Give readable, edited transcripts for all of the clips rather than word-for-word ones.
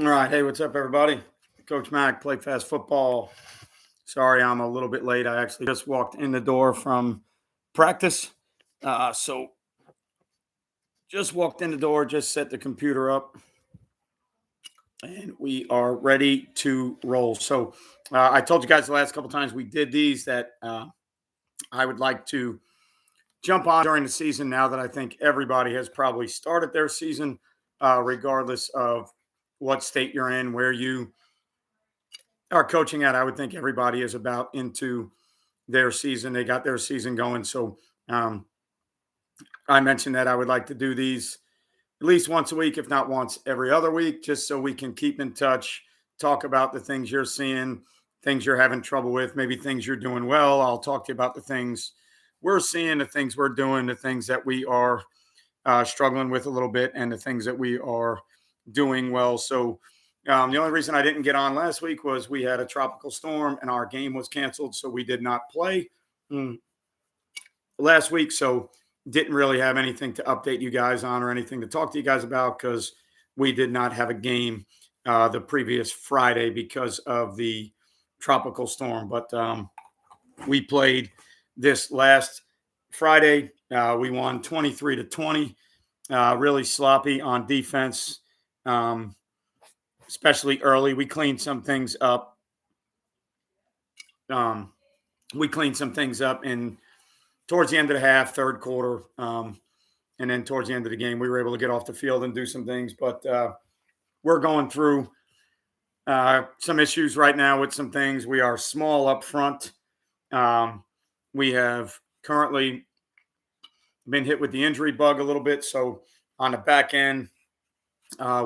All right. Hey, what's up, everybody? Coach Mack, Play Fast Football. Sorry, I'm a little bit late. I actually just walked in the door from practice. So just walked in the door, just set the computer up, and we are ready to roll. So I told you guys the last couple times we did these that I would like to jump on during the season now that I think everybody has probably started their season, regardless of what state you're in, where you are coaching at. I would think everybody is about into their season. They got their season going. So um, I mentioned that I would like to do these at least once a week, if not once every other week, just so we can keep in touch, talk about the things you're seeing, things you're having trouble with, maybe things you're doing well. I'll talk to you about the things we're seeing, the things we're doing, the things that we are struggling with a little bit, and the things that we are doing well. So the only reason I didn't get on last week was we had a tropical storm and our game was canceled, so we did not play last week. So didn't really have anything to update you guys on or anything to talk to you guys about because we did not have a game the previous Friday because of the tropical storm. But we played this last Friday. We won 23-20. Really sloppy on defense, especially early. We cleaned some things up. We cleaned some things up in towards the end of the half, third quarter, and then towards the end of the game, we were able to get off the field and do some things. But we're going through some issues right now with some things. We are small up front. We have currently been hit with the injury bug a little bit. So on the back end,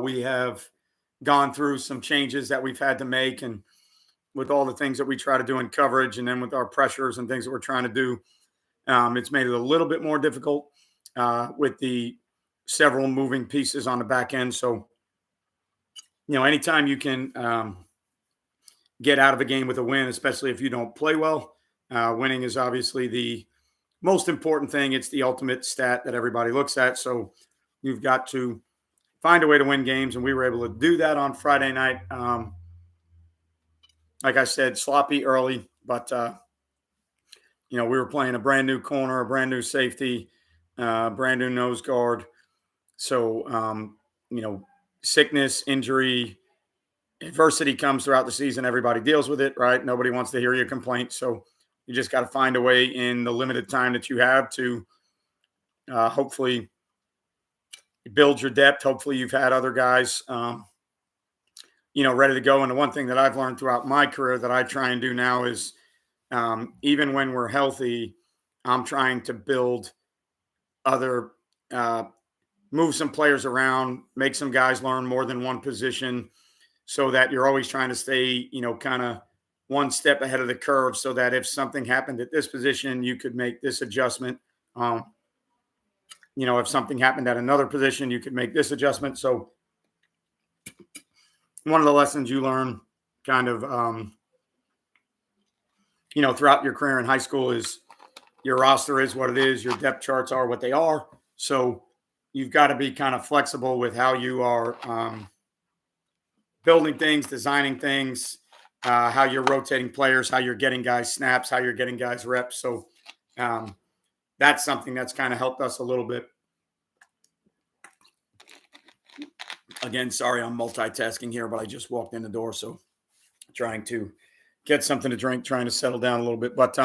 we have gone through some changes that we've had to make. And with all the things that we try to do in coverage and then with our pressures and things that we're trying to do, it's made it a little bit more difficult with the several moving pieces on the back end. So, anytime you can get out of a game with a win, especially if you don't play well, winning is obviously the most important thing. It's the ultimate stat that everybody looks at. So you've got to find a way to win games, and we were able to do that on Friday night. Like I said, sloppy early, but we were playing a brand new corner, a brand new safety, brand new nose guard. So, sickness, injury, adversity comes throughout the season. Everybody deals with it, right? Nobody wants to hear your complaint. So you just got to find a way in the limited time that you have to hopefully build your depth. Hopefully you've had other guys, ready to go. And the one thing that I've learned throughout my career that I try and do now is even when we're healthy, I'm trying to build other, move some players around, make some guys learn more than one position so that you're always trying to stay, kind of one step ahead of the curve so that if something happened at this position, you could make this adjustment. If something happened at another position, you could make this adjustment. So one of the lessons you learn kind of, throughout your career in high school is your roster is what it is. Your depth charts are what they are. So you've got to be kind of flexible with how you are building things, designing things, how you're rotating players, how you're getting guys snaps, how you're getting guys reps. So that's something that's kind of helped us a little bit. Again, sorry, I'm multitasking here, but I just walked in the door. So trying to get something to drink, trying to settle down a little bit. But,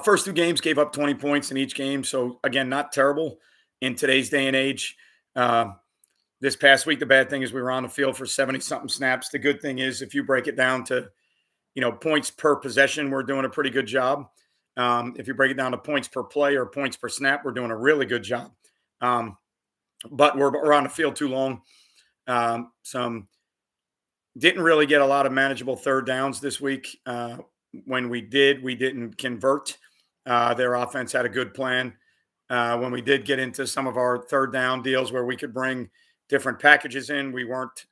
first two games gave up 20 points in each game. So, again, not terrible in today's day and age. This past week, the bad thing is we were on the field for 70-something snaps. The good thing is if you break it down to, points per possession, we're doing a pretty good job. If you break it down to points per play or points per snap, we're doing a really good job. But we're on the field too long. Didn't really get a lot of manageable third downs this week. When we did, we didn't convert. Their offense had a good plan. When we did get into some of our third down deals where we could bring different packages in, we weren't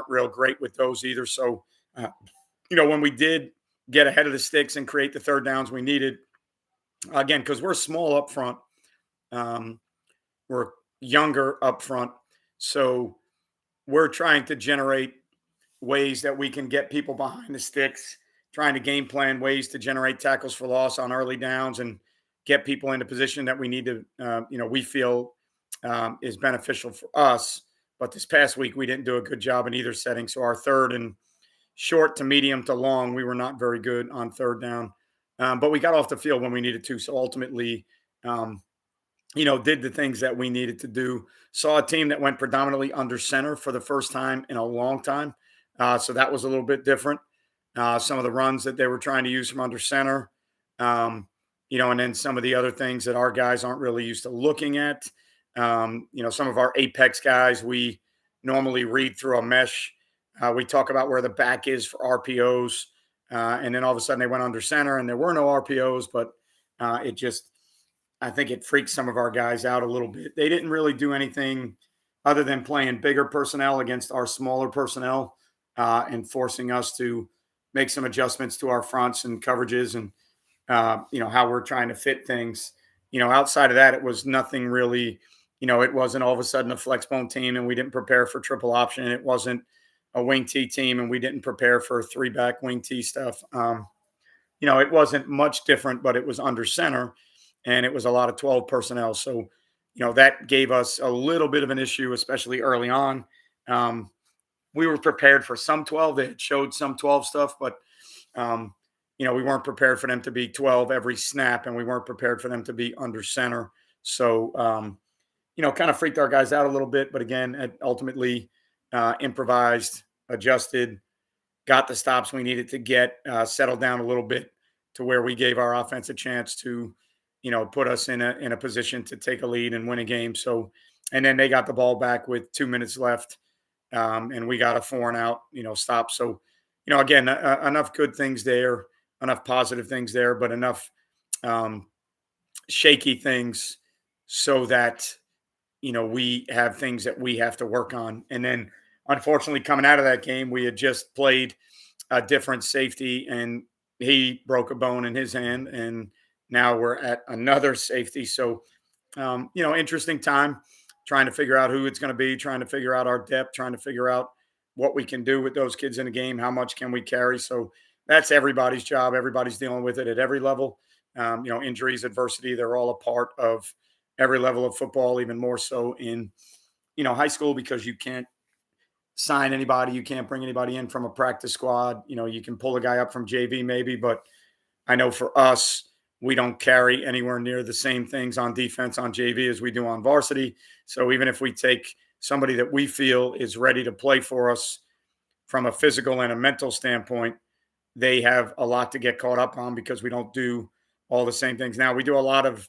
real great with those either. So, when we did get ahead of the sticks and create the third downs we needed, again, because we're small up front, we're younger up front. So we're trying to generate ways that we can get people behind the sticks, trying to game plan ways to generate tackles for loss on early downs and get people into position that we need to, we feel is beneficial for us. But this past week, we didn't do a good job in either setting. So our third and short to medium to long, we were not very good on third down. But we got off the field when we needed to. So ultimately, um, did the things that we needed to do. Saw a team that went predominantly under center for the first time in a long time. So that was a little bit different. Some of the runs that they were trying to use from under center, and then some of the other things that our guys aren't really used to looking at. Some of our apex guys, we normally read through a mesh. We talk about where the back is for RPOs. And then all of a sudden they went under center and there were no RPOs, but it just, I think it freaked some of our guys out a little bit. They didn't really do anything other than playing bigger personnel against our smaller personnel and forcing us to make some adjustments to our fronts and coverages and, how we're trying to fit things. Outside of that, it was nothing really, it wasn't all of a sudden a flex bone team and we didn't prepare for triple option. It wasn't a wing T team and we didn't prepare for three back wing T stuff. It wasn't much different, but it was under center and it was a lot of 12 personnel. So, that gave us a little bit of an issue, especially early on. We were prepared for some 12. They had showed some 12 stuff, but, we weren't prepared for them to be 12 every snap and we weren't prepared for them to be under center. So, kind of freaked our guys out a little bit. But again, ultimately improvised, adjusted, got the stops we needed to get, settled down a little bit to where we gave our offense a chance to, put us in a position to take a lead and win a game. So, and then they got the ball back with 2 minutes left, and we got a 4-and-out, stop. So, again, enough good things there, enough positive things there, but enough shaky things so that we have things that we have to work on. And then, unfortunately, coming out of that game, we had just played a different safety, and he broke a bone in his hand, and now we're at another safety. So, interesting time trying to figure out who it's going to be, trying to figure out our depth, trying to figure out what we can do with those kids in the game, how much can we carry. So that's everybody's job. Everybody's dealing with it at every level. Injuries, adversity, they're all a part of every level of football, even more so in, high school, because you can't sign anybody. You can't bring anybody in from a practice squad. You can pull a guy up from JV maybe, but I know for us, we don't carry anywhere near the same things on defense on JV as we do on varsity. So even if we take somebody that we feel is ready to play for us from a physical and a mental standpoint, they have a lot to get caught up on because we don't do all the same things. Now, we do a lot of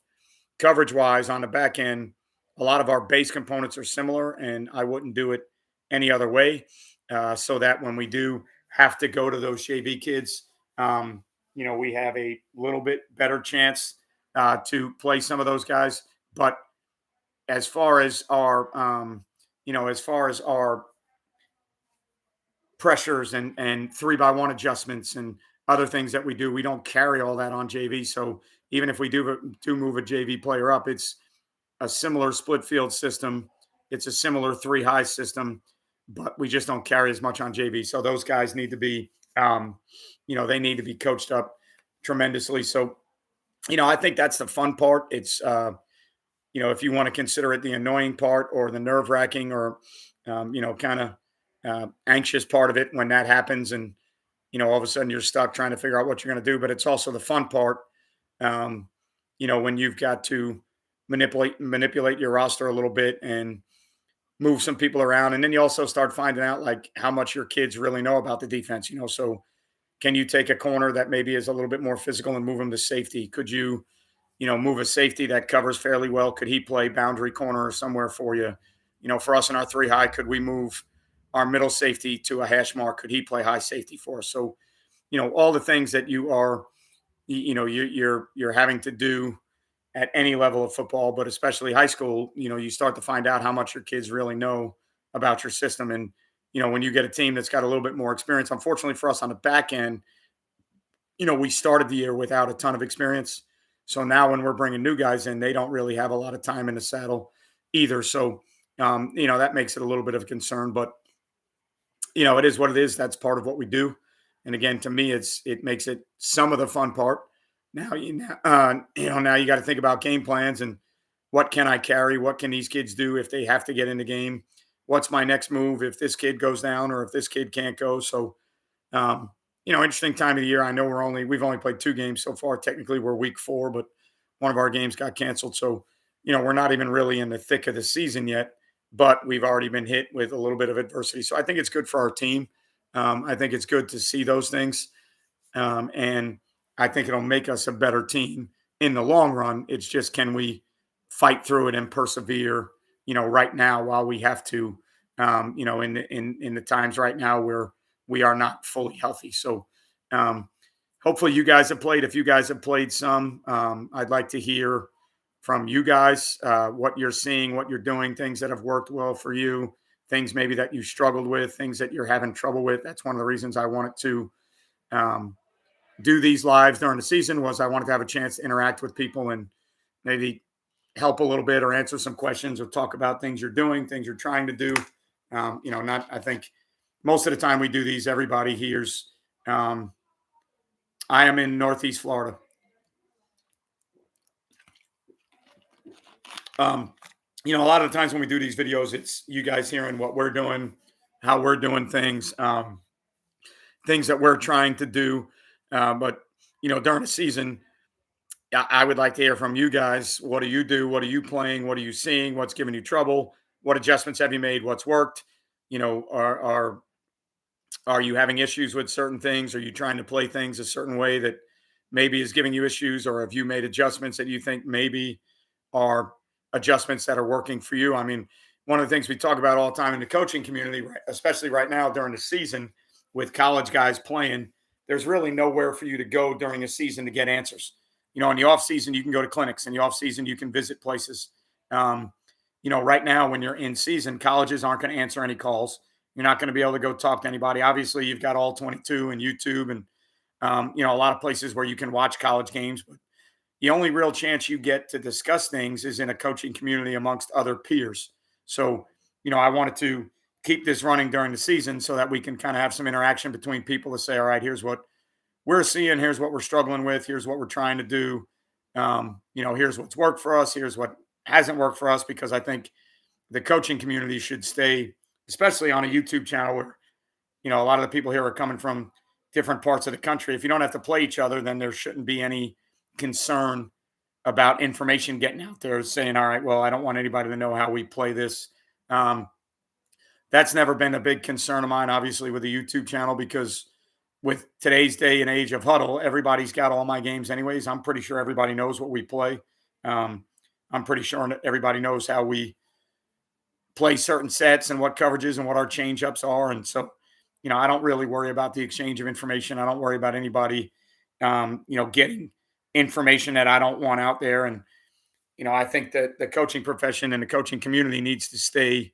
coverage wise on the back end. A lot of our base components are similar, and I wouldn't do it any other way. So that when we do have to go to those JV kids, we have a little bit better chance to play some of those guys. But as far as our pressures and 3-by-1 adjustments and other things that we do, we don't carry all that on JV. So even if we do move a JV player up, it's a similar split field system. It's a similar 3-high system, but we just don't carry as much on JV. So those guys need to be, they need to be coached up tremendously. So, I think that's the fun part. It's, if you want to consider it the annoying part or the nerve wracking or, kind of anxious part of it when that happens. And, all of a sudden you're stuck trying to figure out what you're going to do, but it's also the fun part. When you've got to manipulate your roster a little bit and move some people around. And then you also start finding out like how much your kids really know about the defense, so can you take a corner that maybe is a little bit more physical and move them to safety? Could you, move a safety that covers fairly well? Could he play boundary corner or somewhere for you? For us in our 3-high, could we move our middle safety to a hash mark? Could he play high safety for us? So, all the things that you are, you're having to do at any level of football, but especially high school, you start to find out how much your kids really know about your system. And, when you get a team that's got a little bit more experience, unfortunately for us on the back end, we started the year without a ton of experience. So now when we're bringing new guys in, they don't really have a lot of time in the saddle either. So that makes it a little bit of a concern, but it is what it is. That's part of what we do. And again, to me, it makes it some of the fun part. Now now you got to think about game plans and what can I carry? What can these kids do if they have to get in the game? What's my next move if this kid goes down or if this kid can't go? So, um, interesting time of the year. I know we've only played 2 games so far. Technically, we're week 4, but one of our games got canceled. So, we're not even really in the thick of the season yet, but we've already been hit with a little bit of adversity. So I think it's good for our team. I think it's good to see those things. And I think it'll make us a better team in the long run. It's just, can we fight through it and persevere, right now while we have to, in the times right now where we are not fully healthy. So, hopefully you guys have played. If you guys have played some, I'd like to hear from you guys, what you're seeing, what you're doing, things that have worked well for you, things maybe that you struggled with, things that you're having trouble with. That's one of the reasons I wanted to do these lives during the season, was I wanted to have a chance to interact with people and maybe help a little bit or answer some questions or talk about things you're doing, things you're trying to do. I think most of the time we do these, everybody hears. I am in Northeast Florida. A lot of the times when we do these videos, it's you guys hearing what we're doing, how we're doing things, things that we're trying to do. But during the season, I would like to hear from you guys. What do you do? What are you playing? What are you seeing? What's giving you trouble? What adjustments have you made? What's worked? Are you having issues with certain things? Are you trying to play things a certain way that maybe is giving you issues? Or have you made adjustments that you think maybe are adjustments that are working for you? I mean, one of the things we talk about all the time in the coaching community, especially right now during the season with college guys playing, there's really nowhere for you to go during a season to get answers. In the off season, you can go to clinics. In the off season, you can visit places. Right now when you're in season, colleges aren't going to answer any calls. You're not going to be able to go talk to anybody. Obviously, you've got All 22 and YouTube and, a lot of places where you can watch college games. But the only real chance you get to discuss things is in a coaching community amongst other peers. So, I wanted to keep this running during the season so that we can kind of have some interaction between people to say, all right, here's what we're seeing, here's what we're struggling with, here's what we're trying to do. Here's what's worked for us, here's what hasn't worked for us, because I think the coaching community should stay, especially on a YouTube channel where, a lot of the people here are coming from different parts of the country. If you don't have to play each other, then there shouldn't be any concern about information getting out there saying, all right, well, I don't want anybody to know how we play this. That's never been a big concern of mine, obviously, with the YouTube channel, because with today's day and age of huddle, everybody's got all my games anyways. I'm pretty sure everybody knows what we play. I'm pretty sure everybody knows how we play certain sets and what coverages and what our change ups are. And so, I don't really worry about the exchange of information. I don't worry about anybody, getting information that I don't want out there. And, I think that the coaching profession and the coaching community needs to stay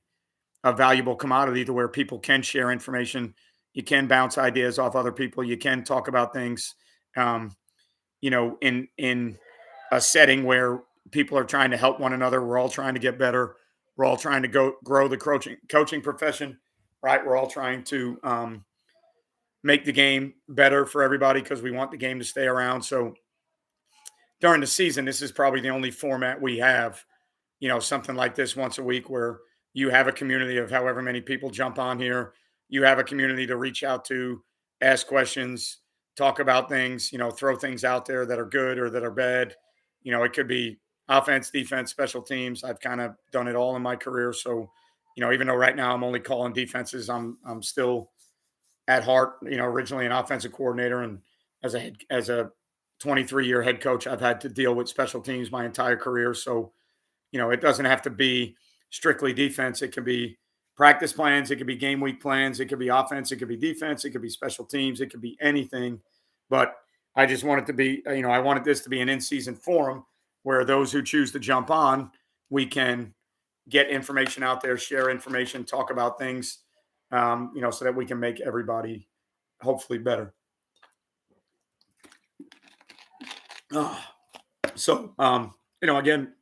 a valuable commodity to where people can share information. You can bounce ideas off other people. You can talk about things, in a setting where people are trying to help one another. We're all trying to get better. We're all trying to grow the coaching profession, right? We're all trying to make the game better for everybody because we want the game to stay around. So during the season, this is probably the only format we have, something like this once a week where you have a community of however many people jump on here. You have a community to reach out to, ask questions, talk about things, throw things out there that are good or that are bad. It could be offense, defense, special teams. I've kind of done it all in my career. So, even though right now I'm only calling defenses, I'm still at heart, originally an offensive coordinator, and as a 23-year head coach, I've had to deal with special teams my entire career. So, it doesn't have to be strictly defense. It can be practice plans. It could be game week plans. It could be offense. It could be defense. It could be special teams. It could be anything. But I just want it to be, I wanted this to be an in-season forum where those who choose to jump on, we can get information out there, share information, talk about things, so that we can make everybody hopefully better. So, again,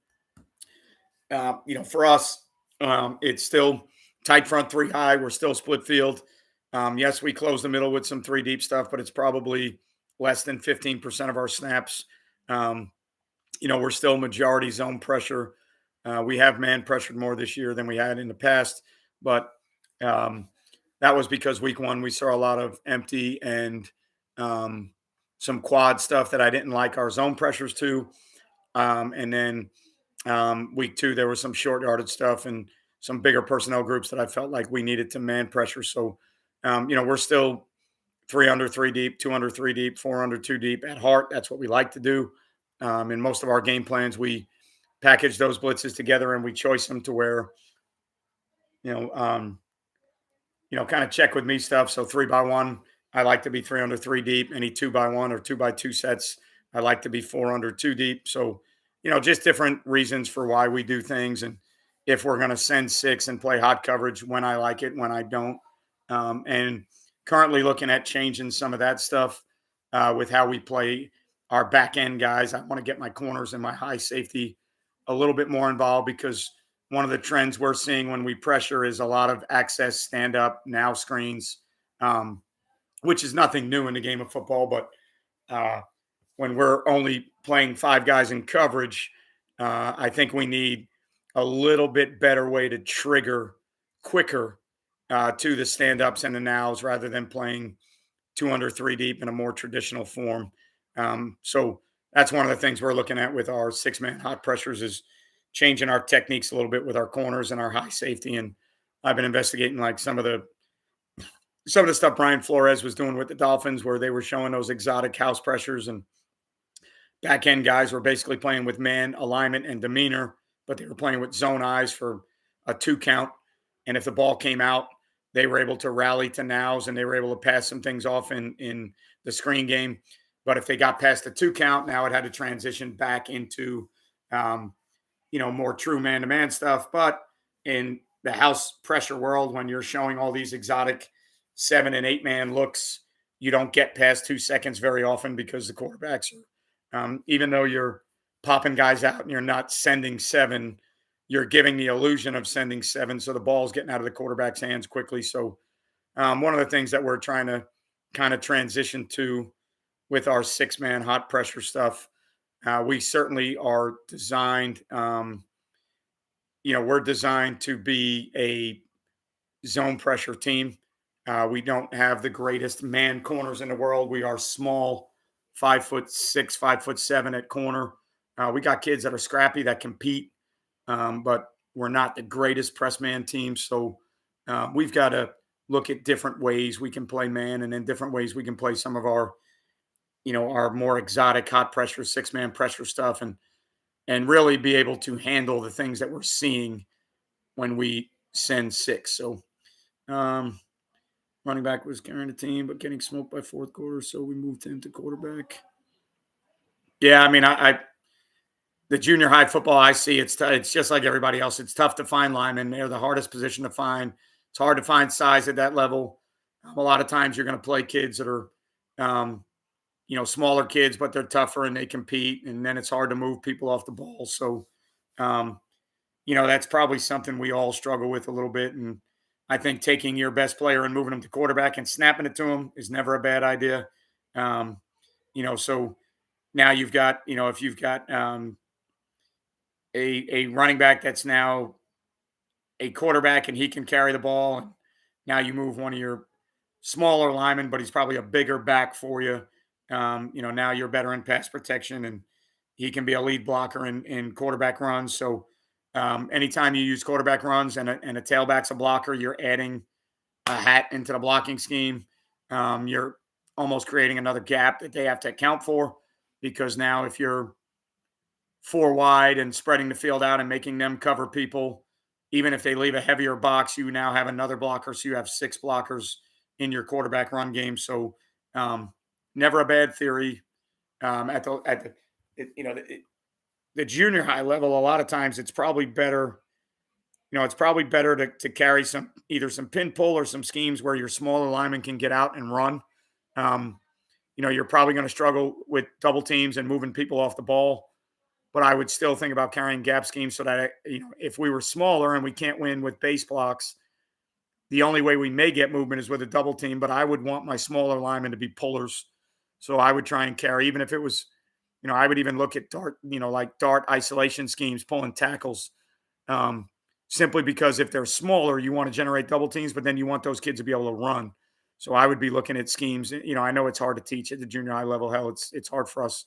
for us, It's still tight front three high. We're still split field. Yes, we close the middle with some three deep stuff, but it's probably less than 15% of our snaps. Um, we're still majority zone pressure. We have man pressured more this year than we had in the past, but um, that was because week one we saw a lot of empty and um, some quad stuff that I didn't like our zone pressures to. And then week two, there was some short yardage stuff and some bigger personnel groups that I felt like we needed to man pressure. So, we're still three under three deep, two under three deep, four under two deep at heart. That's what we like to do. In most of our game plans, we package those blitzes together and we choice them to where, you know, um, kind of check with me stuff. So 3x1, I like to be three under three deep. Any 2x1 or 2x2 sets, I like to be four under two deep. So, just different reasons for why we do things. And if we're going to send six and play hot coverage, when I like it, when I don't. And currently looking at changing some of that stuff with how we play our back end guys. I want to get my corners and my high safety a little bit more involved because one of the trends we're seeing when we pressure is a lot of access, stand up, now screens, um, which is nothing new in the game of football. But uh, when we're only playing five guys in coverage, I think we need a little bit better way to trigger quicker to the stand ups and the nows rather than playing two under three deep in a more traditional form. So that's one of the things we're looking at with our six man hot pressures is changing our techniques a little bit with our corners and our high safety. And I've been investigating like some of the stuff Brian Flores was doing with the Dolphins, where they were showing those exotic house pressures and back end guys were basically playing with man alignment and demeanor, but they were playing with zone eyes for a two count. And if the ball came out, they were able to rally to nows and they were able to pass some things off in the screen game. But if they got past the two count, now it had to transition back into, more true man to man stuff. But in the house pressure world, when you're showing all these exotic 7 and 8 man looks, you don't get past 2 seconds very often because the quarterbacks are, even though you're popping guys out and you're not sending seven, you're giving the illusion of sending seven. So the ball's getting out of the quarterback's hands quickly. So one of the things that we're trying to kind of transition to with our 6 man hot pressure stuff, we certainly are designed, we're designed to be a zone pressure team. We don't have the greatest man corners in the world. We are small, 5'6", 5'7" at corner. We got kids that are scrappy that compete, but we're not the greatest press man team. So we've got to look at different ways we can play man, and then different ways we can play some of our more exotic hot pressure 6 man pressure stuff, and really be able to handle the things that we're seeing when we send six. So running back was carrying the team, but getting smoked by fourth quarter, so we moved him to quarterback. Yeah, I mean, I the junior high football I see, it's just like everybody else. It's tough to find linemen. They're the hardest position to find. It's hard to find size at that level. A lot of times you're going to play kids that are, smaller kids, but they're tougher and they compete. And then it's hard to move people off the ball. So, that's probably something we all struggle with a little bit. And I think taking your best player and moving them to quarterback and snapping it to them is never a bad idea. So now you've got, if you've got a running back that's now a quarterback and he can carry the ball, and now you move one of your smaller linemen, but he's probably a bigger back for you. Now you're better in pass protection and he can be a lead blocker in quarterback runs. So anytime you use quarterback runs and a tailback's a blocker, you're adding a hat into the blocking scheme. You're almost creating another gap that they have to account for, because now if you're four wide and spreading the field out and making them cover people, even if they leave a heavier box, you now have another blocker. So you have 6 blockers in your quarterback run game. So never a bad theory. The junior high level, a lot of times it's probably better. It's probably better to carry either some pin pull or some schemes where your smaller lineman can get out and run. You're probably going to struggle with double teams and moving people off the ball. but I would still think about carrying gap schemes so that, if we were smaller and we can't win with base blocks, the only way we may get movement is with a double team, but I would want my smaller linemen to be pullers. So I would try and carry, even if it was, I would even look at dart, like dart isolation schemes, pulling tackles. Simply because if they're smaller, you want to generate double teams, but then you want those kids to be able to run. So I would be looking at schemes. I know it's hard to teach at the junior high level. Hell, it's hard for us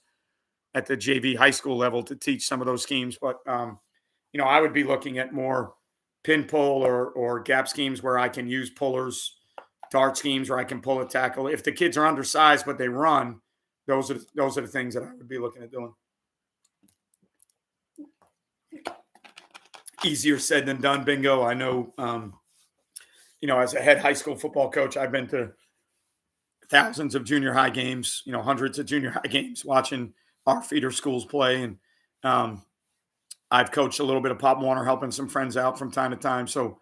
at the JV high school level to teach some of those schemes. But I would be looking at more pin pull or gap schemes where I can use pullers, dart schemes where I can pull a tackle. If the kids are undersized but they run, those are the things that I would be looking at doing. Easier said than done, Bingo. I know, as a head high school football coach, I've been to thousands of junior high games, hundreds of junior high games watching our feeder schools play. And I've coached a little bit of Pop Warner, helping some friends out from time to time. So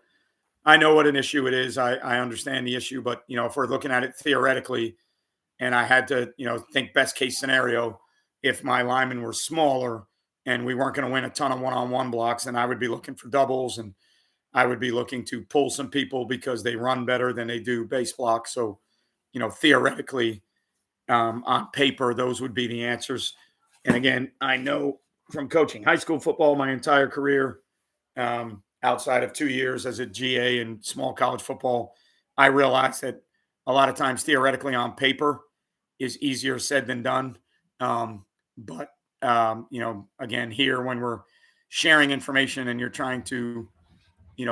I know what an issue it is. I understand the issue, but, if we're looking at it theoretically and I had to, think best case scenario, if my linemen were smaller and we weren't going to win a ton of one-on-one blocks, then I would be looking for doubles and I would be looking to pull some people because they run better than they do base blocks. So, theoretically, on paper, those would be the answers. And again, I know from coaching high school football my entire career, outside of 2 years as a GA in small college football, I realized that a lot of times theoretically on paper is easier said than done. But again, here when we're sharing information and you're trying to,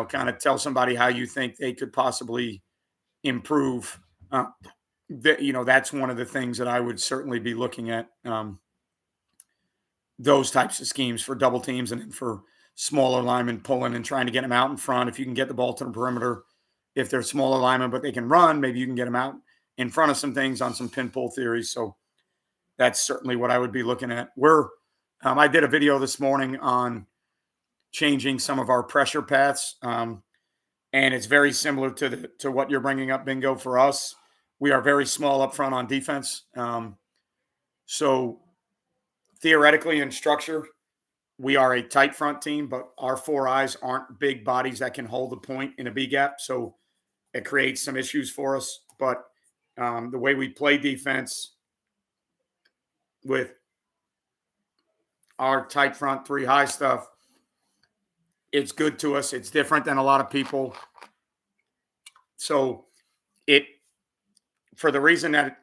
kind of tell somebody how you think they could possibly improve, that's one of the things that I would certainly be looking at, those types of schemes for double teams and then for smaller linemen pulling and trying to get them out in front. If you can get the ball to the perimeter, if they're smaller linemen, but they can run, maybe you can get them out in front of some things on some pin pull theories. So that's certainly what I would be looking at. I did a video this morning on changing some of our pressure paths. And it's very similar to what you're bringing up, Bingo. For us, we are very small up front on defense. So theoretically in structure, we are a tight front team, but our four eyes aren't big bodies that can hold the point in a B gap. So it creates some issues for us. But the way we play defense with our tight front three high stuff, it's good to us. It's different than a lot of people. So for the reason that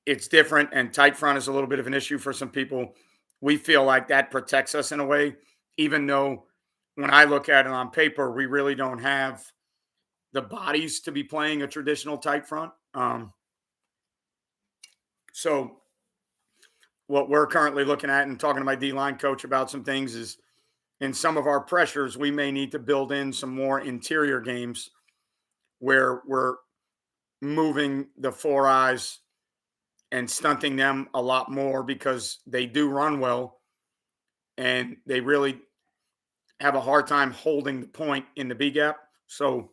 it's different and tight front is a little bit of an issue for some people, we feel like that protects us in a way, even though when I look at it on paper, we really don't have the bodies to be playing a traditional tight front. So what we're currently looking at and talking to my D-line coach about some things is in some of our pressures, we may need to build in some more interior games where we're moving the four eyes and stunting them a lot more because they do run well and they really have a hard time holding the point in the B gap. So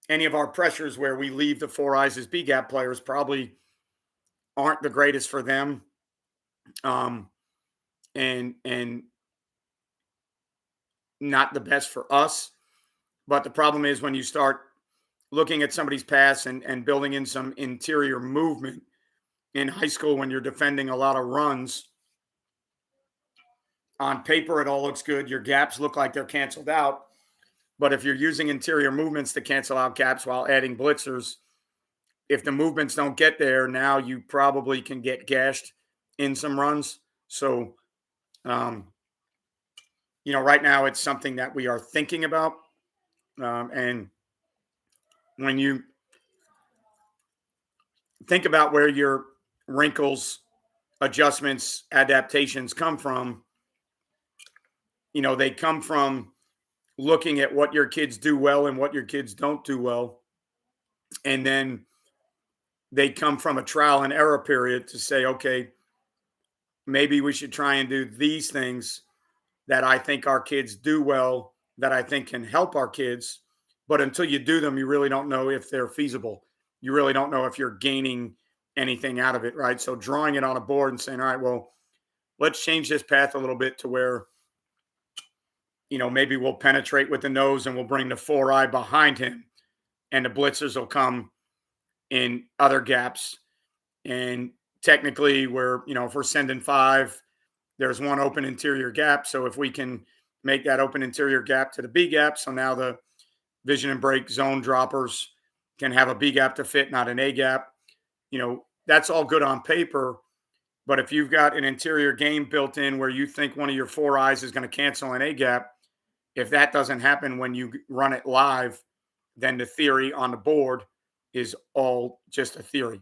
any of our pressures where we leave the four eyes as B gap players probably aren't the greatest for them. And not the best for us. But the problem is when you start looking at somebody's pass and building in some interior movement in high school when you're defending a lot of runs, on paper it all looks good. Your gaps look like they're canceled out. But if you're using interior movements to cancel out gaps while adding blitzers, if the movements don't get there, now you probably can get gashed in some runs. So, right now it's something that we are thinking about. And when you think about where your wrinkles, adjustments, adaptations come from, they come from looking at what your kids do well and what your kids don't do well. And then they come from a trial and error period to say, okay, maybe we should try and do these things that I think our kids do well, that I think can help our kids. But until you do them, you really don't know if they're feasible. You really don't know if you're gaining anything out of it, right? So drawing it on a board and saying, all right, well, let's change this path a little bit to where, maybe we'll penetrate with the nose and we'll bring the 4-eye behind him, and the blitzers will come in other gaps. And technically, if we're sending 5, there's one open interior gap. So if we can make that open interior gap to the B gap, so now the vision and break zone droppers can have a B gap to fit, not an A gap. That's all good on paper. But if you've got an interior game built in where you think one of your 4 eyes is going to cancel an A gap, if that doesn't happen when you run it live, then the theory on the board is all just a theory.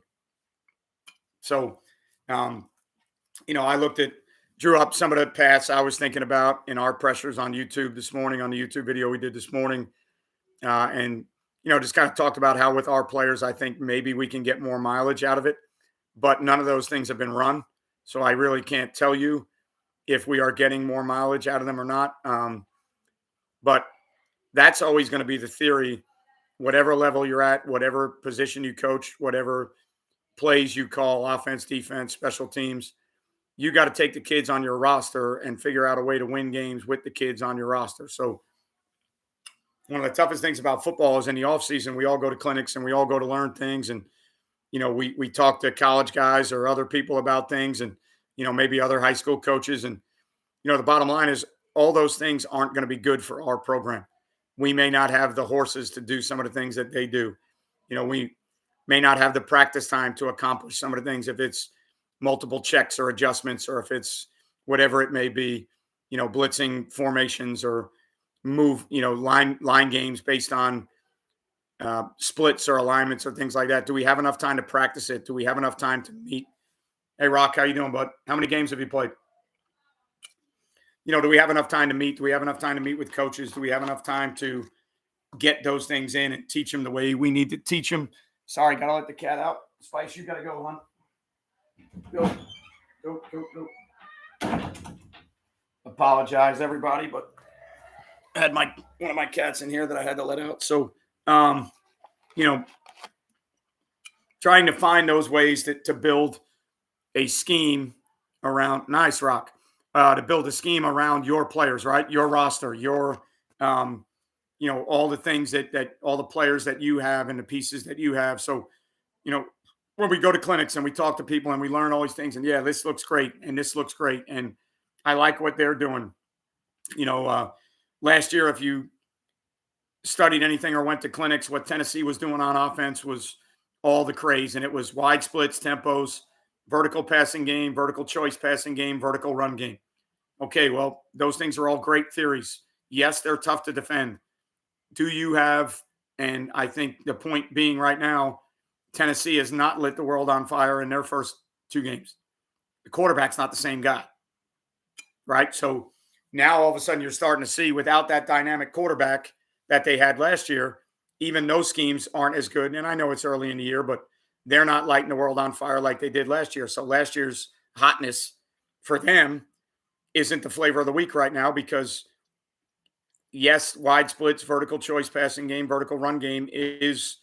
So, I drew up some of the paths I was thinking about in our pressures on YouTube this morning, on the YouTube video we did this morning. And just kind of talked about how with our players, I think maybe we can get more mileage out of it, but none of those things have been run. So I really can't tell you if we are getting more mileage out of them or not. But that's always going to be the theory, whatever level you're at, whatever position you coach, whatever plays you call, offense, defense, special teams, you got to take the kids on your roster and figure out a way to win games with the kids on your roster. So one of the toughest things about football is in the offseason, we all go to clinics and we all go to learn things. And, we talk to college guys or other people about things and, maybe other high school coaches. And, the bottom line is all those things aren't going to be good for our program. We may not have the horses to do some of the things that they do. We may not have the practice time to accomplish some of the things if it's multiple checks or adjustments, or if it's whatever it may be, blitzing formations or move, line games based on splits or alignments or things like that. Do we have enough time to practice it? Do we have enough time to meet? Hey, Rock, how you doing, bud? How many games have you played? Do we have enough time to meet? Do we have enough time to meet with coaches? Do we have enough time to get those things in and teach them the way we need to teach them? Sorry, got to let the cat out. Spice, you got to go, hon. Go. Apologize, everybody, but I had one of my cats in here that I had to let out. So, trying to find those ways to build a scheme around, nice, Rock, to build a scheme around your players, right? Your roster, your, all the things that all the players that you have and the pieces that you have. So, when we go to clinics and we talk to people and we learn all these things, and yeah, this looks great and this looks great, and I like what they're doing. Last year, if you studied anything or went to clinics, what Tennessee was doing on offense was all the craze, and it was wide splits, tempos, vertical passing game, vertical choice passing game, vertical run game. Okay, well, those things are all great theories. Yes, they're tough to defend. Do you have, and I think the point being right now, Tennessee has not lit the world on fire in their first 2 games. The quarterback's not the same guy, right? So now all of a sudden you're starting to see, without that dynamic quarterback that they had last year, even those schemes aren't as good. And I know it's early in the year, but they're not lighting the world on fire like they did last year. So last year's hotness for them isn't the flavor of the week right now because, yes, wide splits, vertical choice passing game, vertical run game is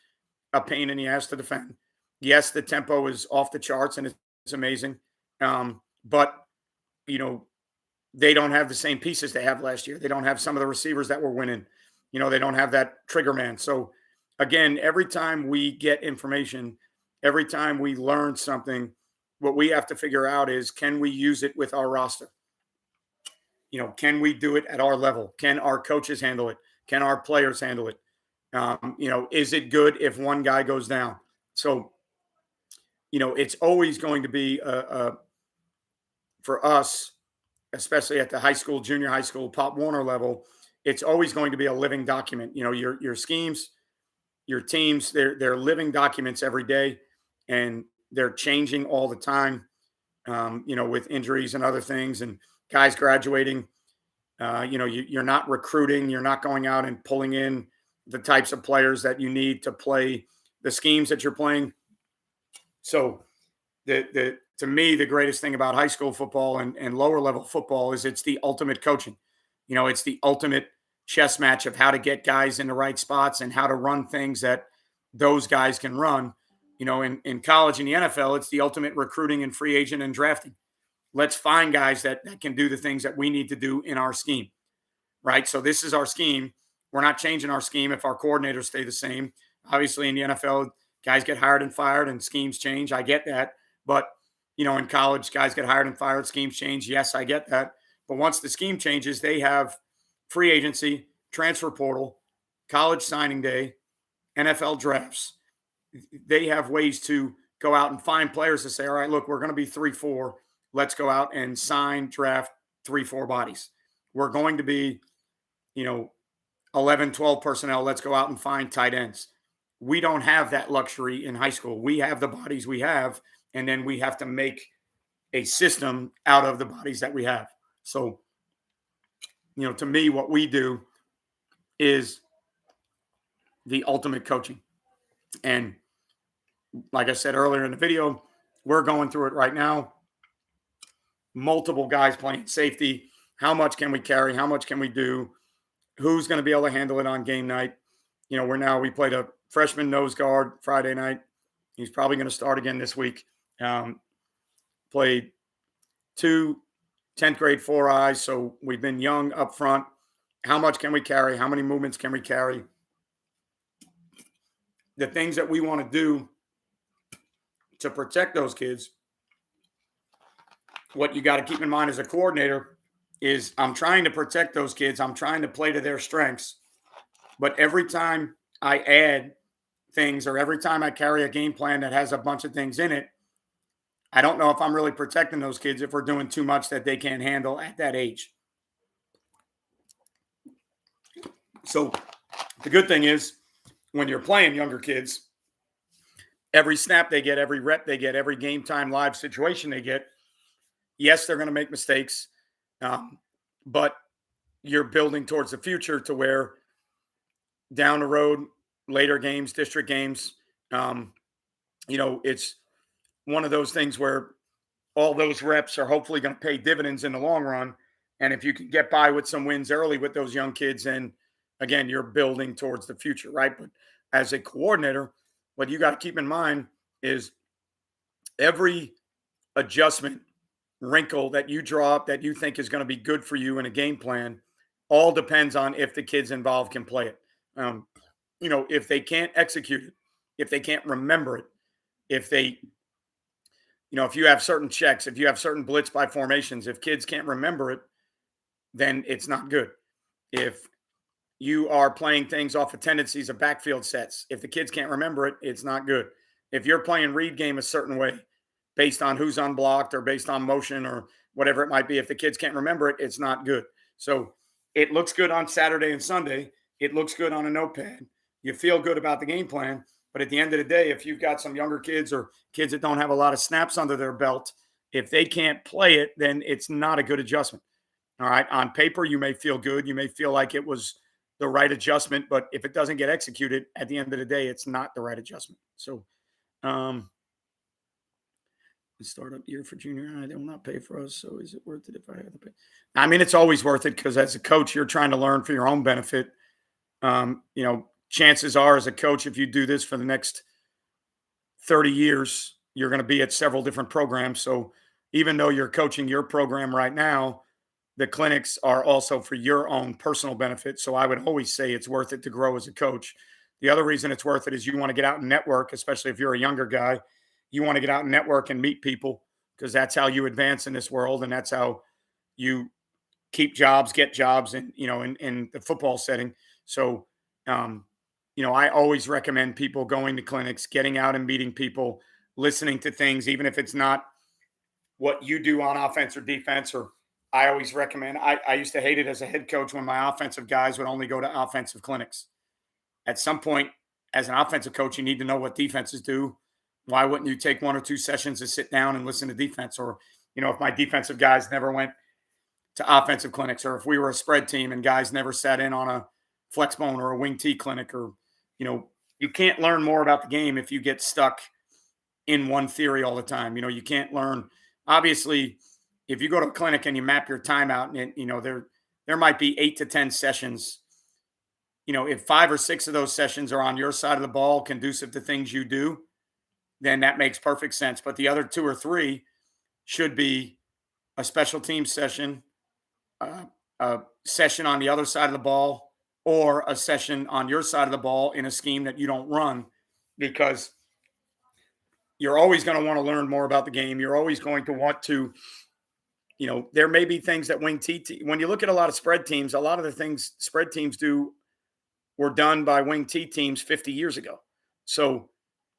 a pain in the ass to defend. Yes, the tempo is off the charts and it's amazing. But, they don't have the same pieces they have last year. They don't have some of the receivers that were winning. They don't have that trigger man. So, again, every time we get information, every time we learn something, what we have to figure out is, can we use it with our roster? Can we do it at our level? Can our coaches handle it? Can our players handle it? Is it good if one guy goes down? So, it's always going to be for us, especially at the high school, junior high school, Pop Warner level, it's always going to be a living document. Your schemes, your teams, they're living documents every day, and they're changing all the time. With injuries and other things, and guys graduating. You're not recruiting. You're not going out and pulling in the types of players that you need to play the schemes that you're playing. So to me, the greatest thing about high school football and lower level football is it's the ultimate coaching. It's the ultimate chess match of how to get guys in the right spots and how to run things that those guys can run. In college and the NFL, it's the ultimate recruiting and free agent and drafting. let's find guys that can do the things that we need to do in our scheme, right? So this is our scheme. We're not changing our scheme if our coordinators stay the same. Obviously, in the NFL, guys get hired and fired and schemes change. I get that. But, in college, guys get hired and fired, schemes change. Yes, I get that. But once the scheme changes, they have free agency, transfer portal, college signing day, NFL drafts. They have ways to go out and find players to say, all right, look, we're going to be 3-4. Let's go out and sign, draft 3-4 bodies. We're going to be, 11, 12 personnel. Let's go out and find tight ends. We don't have that luxury in high school. We have the bodies we have, and then we have to make a system out of the bodies that we have. So, to me, what we do is the ultimate coaching. And like I said earlier in the video, we're going through it right now. Multiple guys playing safety. How much can we carry? How much can we do? Who's going to be able to handle it on game night? We played a freshman nose guard Friday night. He's probably going to start again this week. Played 2 10th grade 4-eyes. So we've been young up front. How much can we carry? How many movements can we carry? The things that we want to do to protect those kids, what you got to keep in mind as a coordinator is I'm trying to protect those kids. I'm trying to play to their strengths. But every time I add things or every time I carry a game plan that has a bunch of things in it, I don't know if I'm really protecting those kids if we're doing too much that they can't handle at that age. So the good thing is when you're playing younger kids, every snap they get, every rep they get, every game time live situation they get, yes, they're going to make mistakes, but you're building towards the future to where down the road, later games, district games, it's one of those things where all those reps are hopefully going to pay dividends in the long run. And if you can get by with some wins early with those young kids, then again, you're building towards the future, right? But as a coordinator, what you got to keep in mind is every adjustment, wrinkle that you draw up that you think is going to be good for you in a game plan all depends on if the kids involved can play it. If they can't execute it, if they can't remember it, if they, if you have certain checks, if you have certain blitz by formations, if kids can't remember it, then it's not good. If you are playing things off of tendencies of backfield sets, if the kids can't remember it, it's not good. If you're playing read game a certain way based on who's unblocked or based on motion or whatever it might be, if the kids can't remember it, it's not good. So it looks good on Saturday and Sunday. It looks good on a notepad. You feel good about the game plan. But at the end of the day, if you've got some younger kids or kids that don't have a lot of snaps under their belt, if they can't play it, then it's not a good adjustment. All right. On paper, you may feel good. You may feel like it was the right adjustment. But if it doesn't get executed, at the end of the day, it's not the right adjustment. So, the startup year for junior high, they will not pay for us. So is it worth it if I have to pay? I mean, it's always worth it because as a coach, you're trying to learn for your own benefit. Chances are as a coach, if you do this for the next 30 years, you're going to be at several different programs. So even though you're coaching your program right now, the clinics are also for your own personal benefit. So I would always say it's worth it to grow as a coach. The other reason it's worth it is you want to get out and network, especially if you're a younger guy. You want to get out and network and meet people because that's how you advance in this world. And that's how you keep jobs, get jobs in the football setting. So, I always recommend people going to clinics, getting out and meeting people, listening to things, even if it's not what you do on offense or defense. Or I always recommend, I used to hate it as a head coach when my offensive guys would only go to offensive clinics. At some point, as an offensive coach, you need to know what defenses do. Why wouldn't you take 1 or 2 sessions to sit down and listen to defense? Or, if my defensive guys never went to offensive clinics, or if we were a spread team and guys never sat in on a flex bone or a wing T clinic, or, you can't learn more about the game if you get stuck in one theory all the time. You can't learn. Obviously, if you go to a clinic and you map your time out and, there might be 8 to 10 sessions. If 5 or 6 of those sessions are on your side of the ball, conducive to things you do, then that makes perfect sense. But the other 2 or 3 should be a special team session, a session on the other side of the ball, or a session on your side of the ball in a scheme that you don't run, because you're always going to want to learn more about the game. You're always going to want to, there may be things that when you look at a lot of spread teams, a lot of the things spread teams do were done by wing T teams 50 years ago. So,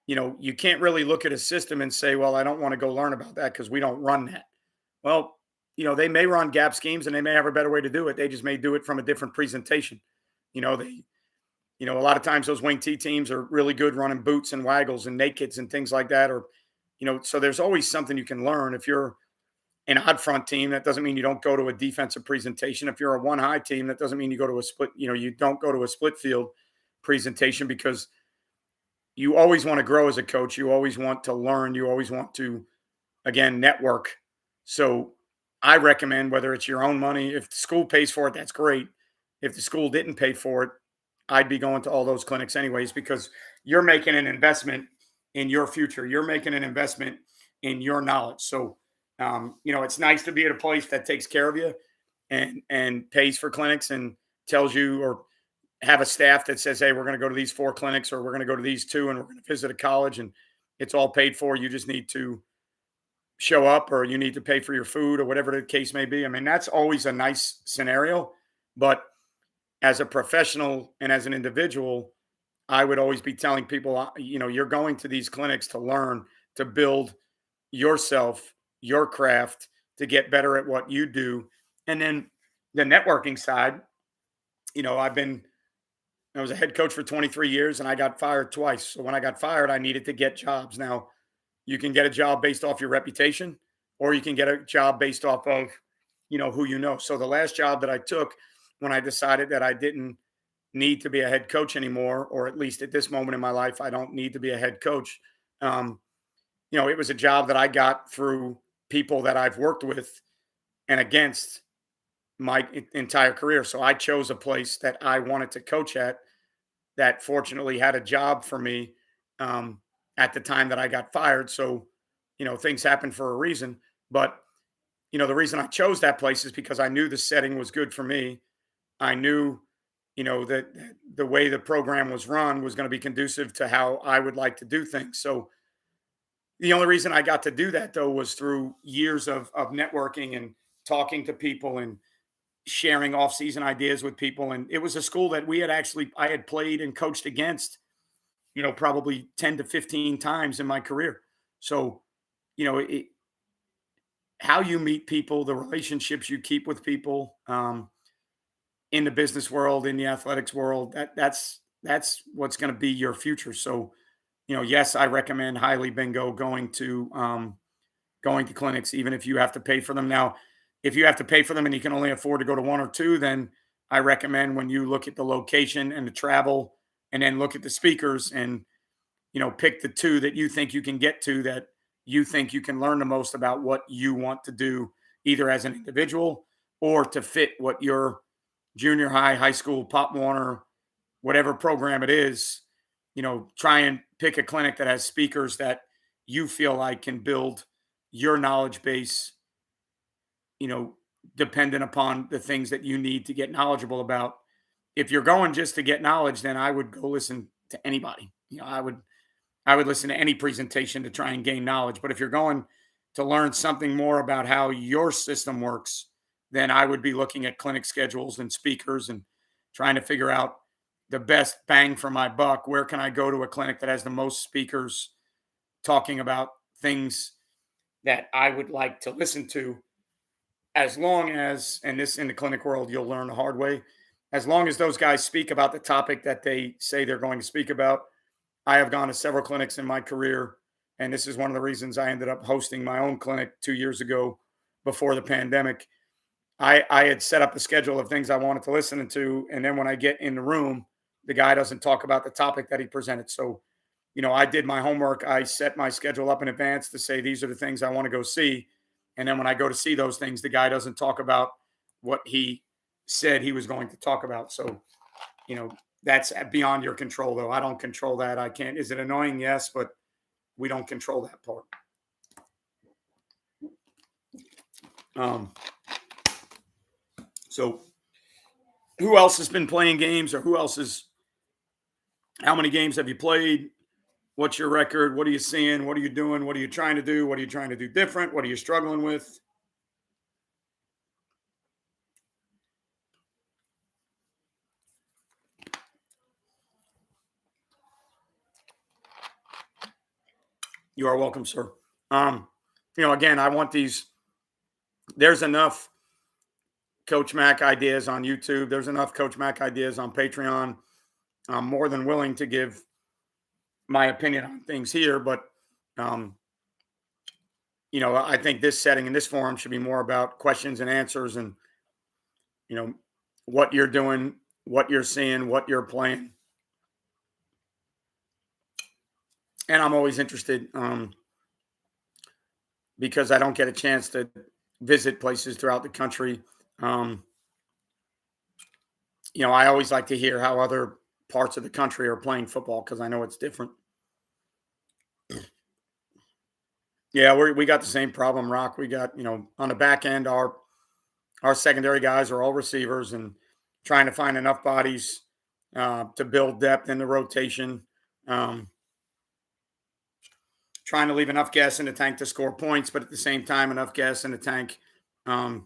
you can't really look at a system and say, well, I don't want to go learn about that because we don't run that. Well, they may run gap schemes and they may have a better way to do it. They just may do it from a different presentation. A lot of times those wing T teams are really good running boots and waggles and nakeds and things like that. Or, so there's always something you can learn. If you're an odd front team, that doesn't mean you don't go to a defensive presentation. If you're a one high team, that doesn't mean you go to a split, you don't go to a split field presentation, because you always want to grow as a coach. You always want to learn. You always want to, again, network. So I recommend, whether it's your own money, if the school pays for it, that's great. If the school didn't pay for it, I'd be going to all those clinics anyways, because you're making an investment in your future. You're making an investment in your knowledge. So, it's nice to be at a place that takes care of you and pays for clinics and tells you, or have a staff that says, hey, we're going to go to these 4 clinics, or we're going to go to these 2, and we're going to visit a college, and it's all paid for. You just need to show up, or you need to pay for your food, or whatever the case may be. I mean, that's always a nice scenario. But as a professional and as an individual, I would always be telling people, you're going to these clinics to learn, to build yourself, your craft, to get better at what you do. And then the networking side, I was a head coach for 23 years and I got fired twice. So when I got fired, I needed to get jobs. Now, you can get a job based off your reputation, or you can get a job based off of, who you know. So the last job that I took, when I decided that I didn't need to be a head coach anymore, or at least at this moment in my life, I don't need to be a head coach. It was a job that I got through people that I've worked with and against my entire career. So I chose a place that I wanted to coach at, that fortunately had a job for me at the time that I got fired. So, things happen for a reason. But, the reason I chose that place is because I knew the setting was good for me. I knew, that the way the program was run was going to be conducive to how I would like to do things. So the only reason I got to do that, though, was through years of networking and talking to people and sharing off-season ideas with people. And it was a school that I had played and coached against, probably 10 to 15 times in my career. So, how you meet people, the relationships you keep with people, in the business world, in the athletics world, that's what's going to be your future. So, yes, I recommend highly, Bingo, going to clinics, even if you have to pay for them. Now, if you have to pay for them and you can only afford to go to 1 or 2, then I recommend, when you look at the location and the travel, and then look at the speakers, and pick the 2 that you think you can get to, that you think you can learn the most about what you want to do, either as an individual or to fit what your junior high, high school, Pop Warner, whatever program it is. Try and pick a clinic that has speakers that you feel like can build your knowledge base, dependent upon the things that you need to get knowledgeable about. If you're going just to get knowledge, then I would go listen to anybody. I would listen to any presentation to try and gain knowledge. But if you're going to learn something more about how your system works, then I would be looking at clinic schedules and speakers and trying to figure out the best bang for my buck. Where can I go to a clinic that has the most speakers talking about things that I would like to listen to, as long as, and this in the clinic world, you'll learn the hard way, as long as those guys speak about the topic that they say they're going to speak about. I have gone to several clinics in my career, and this is one of the reasons I ended up hosting my own clinic 2 years ago before the pandemic. I had set up a schedule of things I wanted to listen to, and then when I get in the room, the guy doesn't talk about the topic that he presented. So, I did my homework. I set my schedule up in advance to say, these are the things I want to go see. And then when I go to see those things, the guy doesn't talk about what he said he was going to talk about. So, that's beyond your control, though. I don't control that. I can't. Is it annoying? Yes, but we don't control that part. So who else has been playing games, or how many games have you played? What's your record? What are you seeing? What are you doing? What are you trying to do? What are you trying to do different? What are you struggling with? You are welcome, sir. Again, I want these. There's enough Coach Mac ideas on YouTube. There's enough Coach Mac ideas on Patreon. I'm more than willing to give my opinion on things here, but um, I think this setting and this forum should be more about questions and answers, and what you're doing, what you're seeing, what you're playing. And I'm always interested because I don't get a chance to visit places throughout the country. I always like to hear how other parts of the country are playing football, because I know it's different. Yeah, we got the same problem, Rock. We got, on the back end, our secondary guys are all receivers, and trying to find enough bodies to build depth in the rotation. Trying to leave enough gas in the tank to score points, but at the same time, enough gas in the tank, to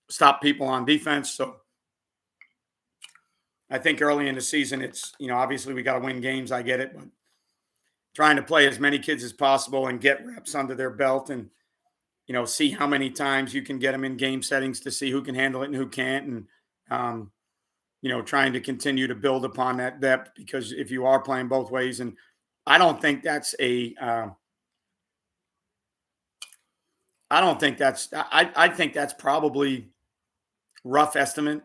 stop people on defense. So I think early in the season, it's, obviously we got to win games. I get it, but trying to play as many kids as possible and get reps under their belt, and, see how many times you can get them in game settings to see who can handle it and who can't. And, trying to continue to build upon that depth, because if you are playing both ways, and I don't think that's I think that's probably, rough estimate,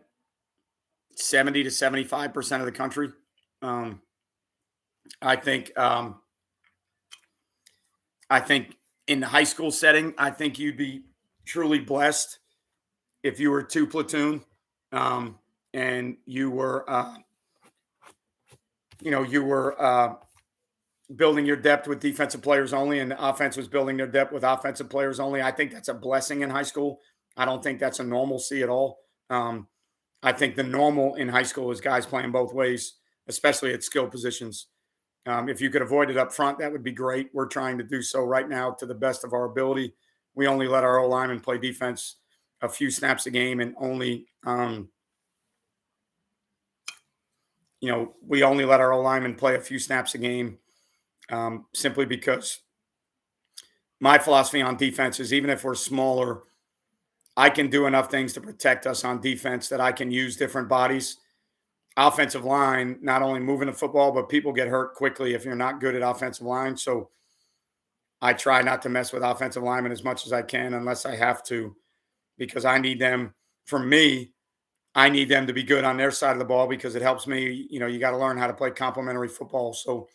70 to 75% of the country. Um, I think, in the high school setting, I think you'd be truly blessed if you were two platoon, and you were, building your depth with defensive players only, and the offense was building their depth with offensive players only. I think that's a blessing in high school. I don't think that's a normalcy at all. I think the normal in high school is guys playing both ways, especially at skill positions. If you could avoid it up front, that would be great. We're trying to do so right now to the best of our ability. We only let our O-linemen play defense a few snaps a game, and we only let our O-linemen play a few snaps a game, simply because my philosophy on defense is, even if we're smaller, I can do enough things to protect us on defense that I can use different bodies. Offensive line, not only moving the football, but people get hurt quickly if you're not good at offensive line. So I try not to mess with offensive linemen as much as I can, unless I have to, because I need them. For me, I need them to be good on their side of the ball, because it helps me. You got to learn how to play complementary football. So,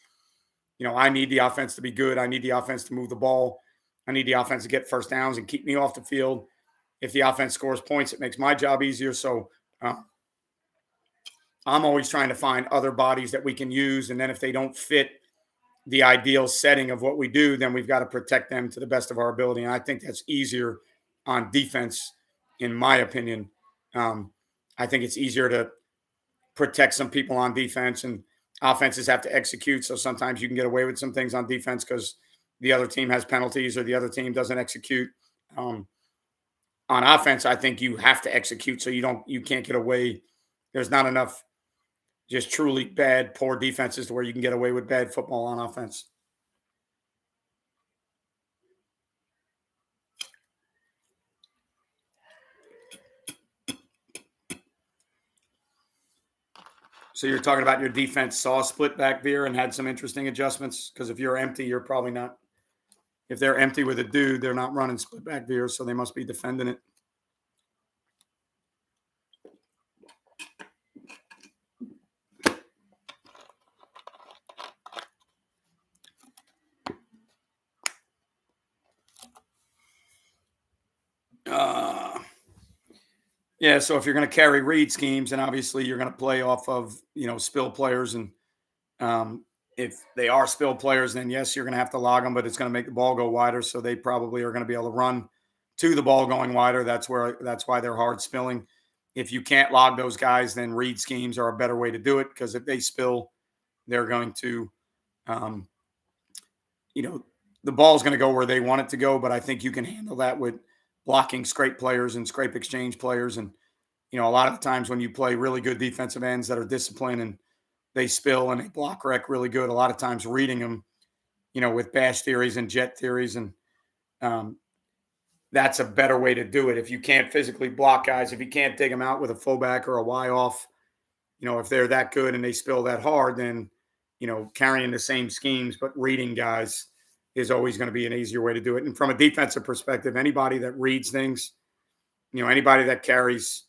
I need the offense to be good. I need the offense to move the ball. I need the offense to get first downs and keep me off the field. If the offense scores points, it makes my job easier. So I'm always trying to find other bodies that we can use. And then if they don't fit the ideal setting of what we do, then we've got to protect them to the best of our ability. And I think that's easier on defense, in my opinion. I think it's easier to protect some people on defense, and offenses have to execute. So sometimes you can get away with some things on defense because the other team has penalties or the other team doesn't execute. On offense, I think you have to execute, so you can't get away. There's not enough just truly bad, poor defenses to where you can get away with bad football on offense. So you're talking about your defense saw split back veer and had some interesting adjustments, because if you're empty, you're probably not. If they're empty with a dude, they're not running split back veer, so they must be defending it. Yeah, so if you're going to carry read schemes, and obviously you're going to play off of spill players and If they are spill players, then yes, you're going to have to log them, but it's going to make the ball go wider. So they probably are going to be able to run to the ball going wider. That's why they're hard spilling. If you can't log those guys, then read schemes are a better way to do it, because if they spill, they're going to, um, you know, the ball's going to go where they want it to go. But I think you can handle that with blocking scrape players and scrape exchange players. And, a lot of the times when you play really good defensive ends that are disciplined and they spill and they block rec really good, a lot of times reading them, with bash theories and jet theories. And um, that's a better way to do it. If you can't physically block guys, if you can't dig them out with a fullback or a Y off, if they're that good and they spill that hard, then, carrying the same schemes, but reading guys is always going to be an easier way to do it. And from a defensive perspective, anybody that reads things, anybody that carries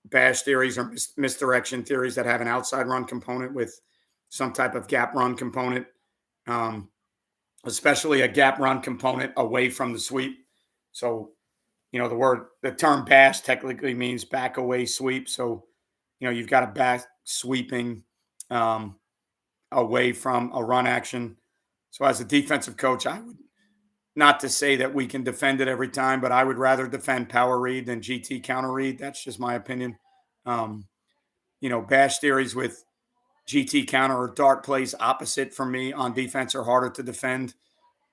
bash theories or misdirection theories that have an outside run component with some type of gap run component, um, especially a gap run component away from the sweep. So, the term bash technically means back away sweep. So, you've got a back sweeping away from a run action. So, as a defensive coach, I would, not to say that we can defend it every time, but I would rather defend power read than GT counter read. That's just my opinion. Um, bash theories with GT counter or dart plays opposite from me on defense are harder to defend.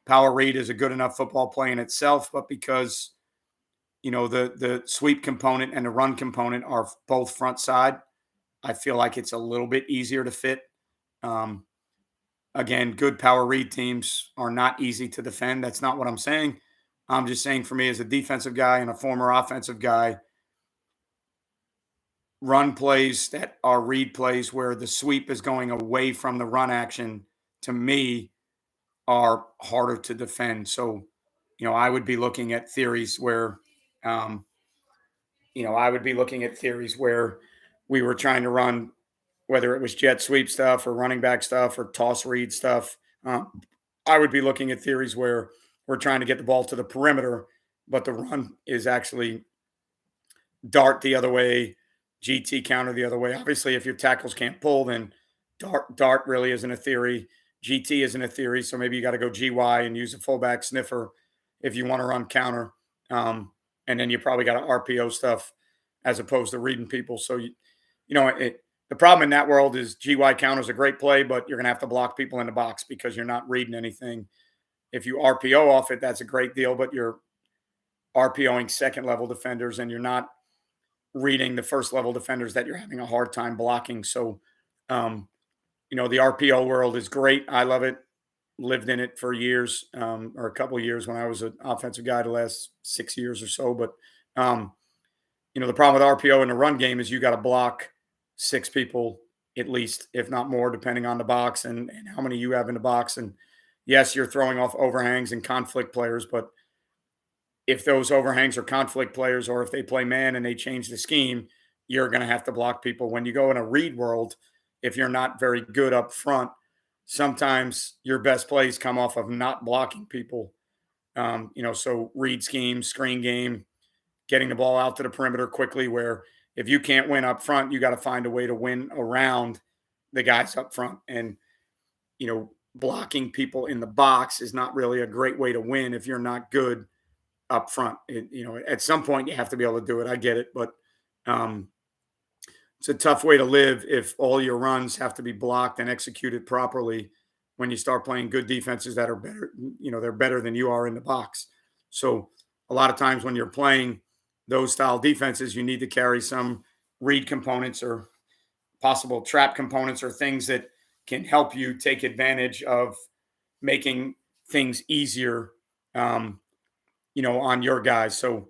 Power read is a good enough football play in itself, but because the sweep component and the run component are both front side, I feel like it's a little bit easier to fit. Um, Again, good power read teams are not easy to defend. That's not what I'm saying. I'm just saying, for me as a defensive guy and a former offensive guy, run plays that are read plays where the sweep is going away from the run action, to me, are harder to defend. So, I would be looking at theories where, um, we were trying to run, whether it was jet sweep stuff or running back stuff or toss read stuff. I would be looking at theories where we're trying to get the ball to the perimeter, but the run is actually dart the other way, GT counter the other way. Obviously, if your tackles can't pull, then dart really isn't a theory. GT isn't a theory. So maybe you got to go GY and use a fullback sniffer if you want to run counter. And then you probably got to RPO stuff as opposed to reading people. So, the problem in that world is GY counter is a great play, but you're going to have to block people in the box because you're not reading anything. If you RPO off it, that's a great deal, but you're RPOing second level defenders and you're not reading the first level defenders that you're having a hard time blocking. So, the RPO world is great. I love it. Lived in it for years, or a couple of years when I was an offensive guy, the last 6 years or so. But, the problem with RPO in the run game is you got to block 6 people at least, if not more, depending on the box and how many you have in the box. And yes, you're throwing off overhangs and conflict players, but if those overhangs are conflict players, or if they play man and they change the scheme, you're going to have to block people. When you go in a read world, if you're not very good up front, sometimes your best plays come off of not blocking people. So read scheme, screen game, getting the ball out to the perimeter quickly, where if you can't win up front, you got to find a way to win around the guys up front. And, blocking people in the box is not really a great way to win if you're not good up front. At some point you have to be able to do it. I get it, but um, it's a tough way to live if all your runs have to be blocked and executed properly when you start playing good defenses that are better. They're better than you are in the box. So a lot of times when you're playing those style defenses, you need to carry some read components or possible trap components or things that can help you take advantage of making things easier, on your guys. So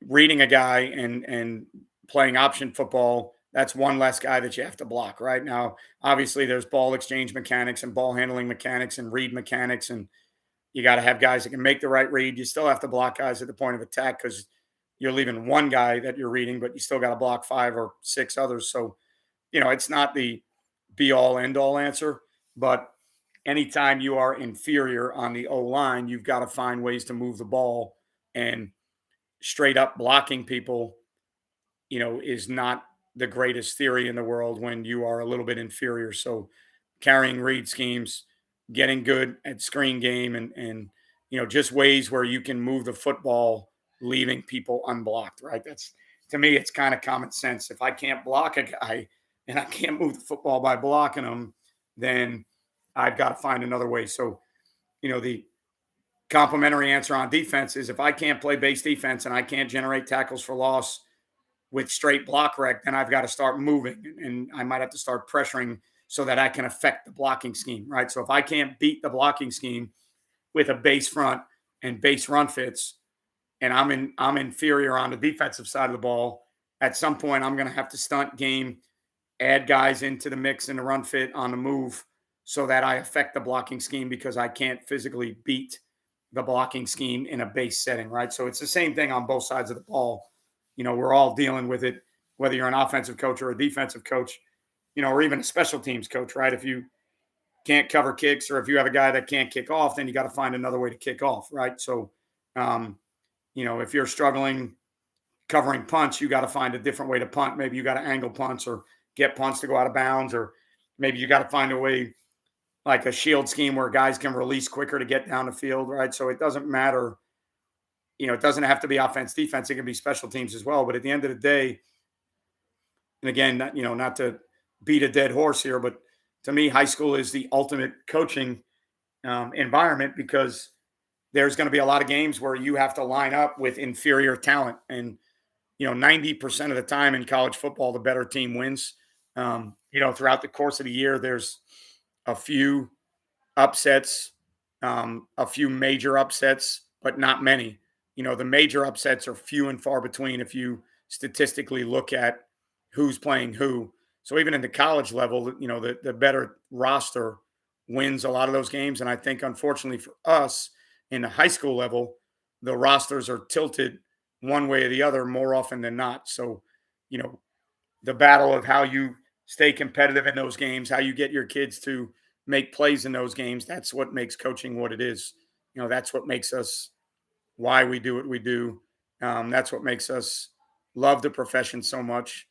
reading a guy and playing option football, that's one less guy that you have to block. Right now, obviously there's ball exchange mechanics and ball handling mechanics and read mechanics, and you got to have guys that can make the right read. You still have to block guys at the point of attack because you're leaving one guy that you're reading, but you still got to block 5 or 6 others. So, it's not the be all end all answer, but anytime you are inferior on the O line, you've got to find ways to move the ball, and straight up blocking people, is not the greatest theory in the world when you are a little bit inferior. So carrying read schemes, getting good at screen game, and just ways where you can move the football, leaving people unblocked. Right. That's to me, it's kind of common sense. If I can't block a guy and I can't move the football by blocking him, then I've got to find another way. So the complimentary answer on defense is if I can't play base defense and I can't generate tackles for loss with straight block rec, then I've got to start moving and I might have to start pressuring so that I can affect the blocking scheme, right? So if I can't beat the blocking scheme with a base front and base run fits, and I'm inferior on the defensive side of the ball, at some point I'm going to have to stunt game, add guys into the mix and the run fit on the move so that I affect the blocking scheme because I can't physically beat the blocking scheme in a base setting, right? So it's the same thing on both sides of the ball. We're all dealing with it, whether you're an offensive coach or a defensive coach, or even a special teams coach, right? If you can't cover kicks or if you have a guy that can't kick off, then you got to find another way to kick off, right? So, if you're struggling covering punts, you got to find a different way to punt. Maybe you got to angle punts or get punts to go out of bounds, or maybe you got to find a way like a shield scheme where guys can release quicker to get down the field, right? So it doesn't matter. It doesn't have to be offense, defense. It can be special teams as well. But at the end of the day, and again, not to beat a dead horse here, but to me, high school is the ultimate coaching environment because there's going to be a lot of games where you have to line up with inferior talent. And 90% of the time in college football, the better team wins. Throughout the course of the year, there's a few upsets, a few major upsets, but not many. The major upsets are few and far between if you statistically look at who's playing who. So even in the college level, the better roster wins a lot of those games. And I think, unfortunately for us, in the high school level, the rosters are tilted one way or the other more often than not. So, the battle of how you stay competitive in those games, how you get your kids to make plays in those games, that's what makes coaching what it is. That's what makes us why we do what we do. That's what makes us love the profession so much,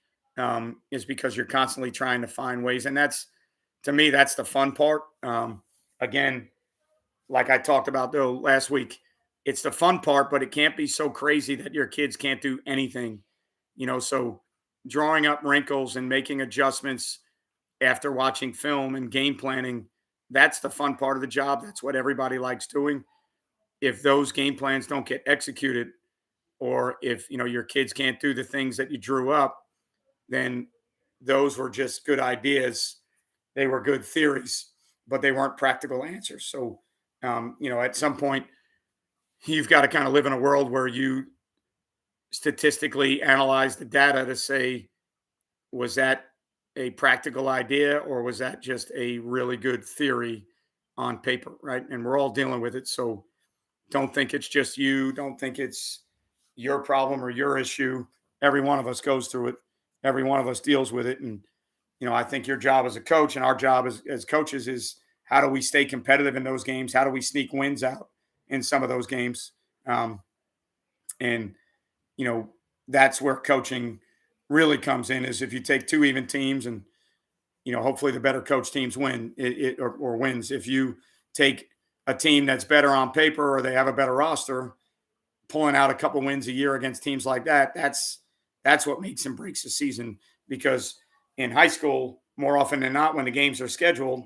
is because you're constantly trying to find ways. And to me, that's the fun part. Again, like I talked about though last week, it's the fun part, but it can't be so crazy that your kids can't do anything, so drawing up wrinkles and making adjustments after watching film and game planning, that's the fun part of the job. That's what everybody likes doing. If those game plans don't get executed, or if, your kids can't do the things that you drew up, then those were just good ideas. They were good theories, but they weren't practical answers. So, at some point, you've got to kind of live in a world where you statistically analyze the data to say, was that a practical idea or was that just a really good theory on paper, right? And we're all dealing with it. So don't think it's just you. Don't think it's your problem or your issue. Every one of us goes through it. Every one of us deals with it. And, I think your job as a coach and our job as coaches is how do we stay competitive in those games? How do we sneak wins out in some of those games? And, that's where coaching really comes in is if you take two even teams and, hopefully the better coach teams win or wins. If you take a team that's better on paper or they have a better roster, pulling out a couple wins a year against teams like that, that's what makes and breaks the season. Because in high school, more often than not, when the games are scheduled,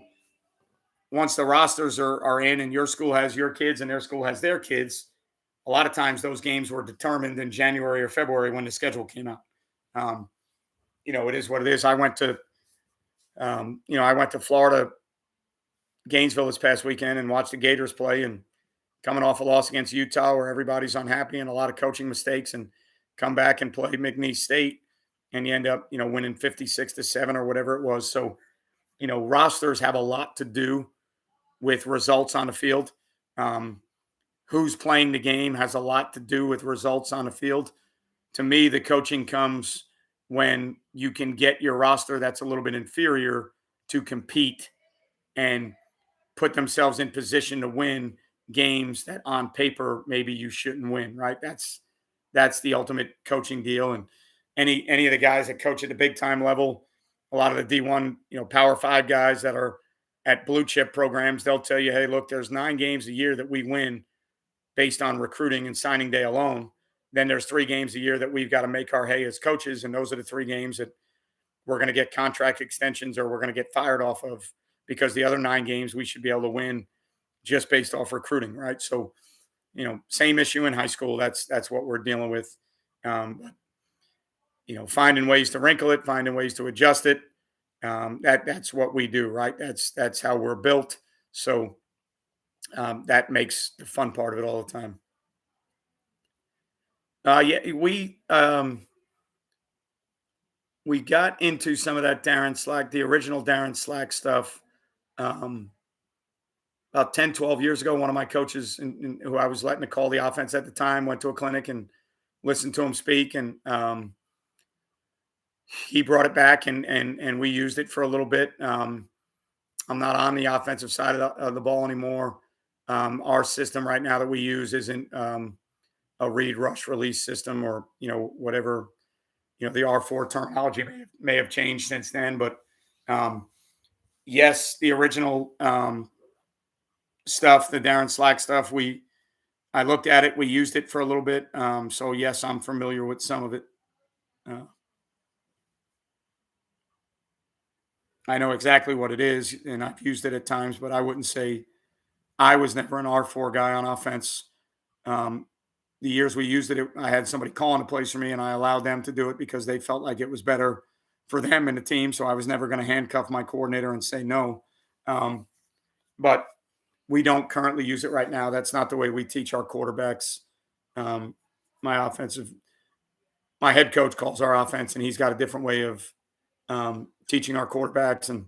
once the rosters are in and your school has your kids and their school has their kids, a lot of times those games were determined in January or February when the schedule came out. It is what it is. I went to Florida, Gainesville this past weekend and watched the Gators play, and coming off a loss against Utah where everybody's unhappy and a lot of coaching mistakes, and come back and play McNeese State and you end up, winning 56-7 or whatever it was. So, rosters have a lot to do with results on the field. Who's playing the game has a lot to do with results on the field. To me, the coaching comes when you can get your roster that's a little bit inferior to compete and put themselves in position to win games that on paper maybe you shouldn't win, right? That's the ultimate coaching deal. And any of the guys that coach at the big time level, a lot of the D1, Power 5 guys that are at blue chip programs, they'll tell you, hey, look, there's 9 games a year that we win based on recruiting and signing day alone. Then there's 3 games a year that we've got to make our hay as coaches. And those are the 3 games that we're going to get contract extensions or we're going to get fired off of, because the other 9 games we should be able to win just based off recruiting. Right. So, same issue in high school. That's what we're dealing with. But, finding ways to wrinkle it, finding ways to adjust it. That's what we do. Right. That's how we're built. So that makes the fun part of it all the time. Yeah, we got into some of that Darren Slack, the original Darren Slack stuff, um, about 10, 12 years ago. One of my coaches, who I was letting to call the offense at the time, went to a clinic and listened to him speak, and he brought it back, and we used it for a little bit. I'm not on the offensive side of the ball anymore. Our system right now that we use isn't a read, rush, release system, or whatever. The R4 terminology may have changed since then, but yes, the original stuff, the Darren Slack stuff, I looked at it, we used it for a little bit. So yes, I'm familiar with some of it. Uh, I know exactly what it is, and I've used it at times, but I wouldn't say I was never an R4 guy on offense. Um, the years we used it, I had somebody calling a place for me, and I allowed them to do it because they felt like it was better for them and the team. So I was never going to handcuff my coordinator and say no. Um, but we don't currently use it right now. That's not the way we teach our quarterbacks. Um, my offensive, my head coach calls our offense, and he's got a different way of teaching our quarterbacks. And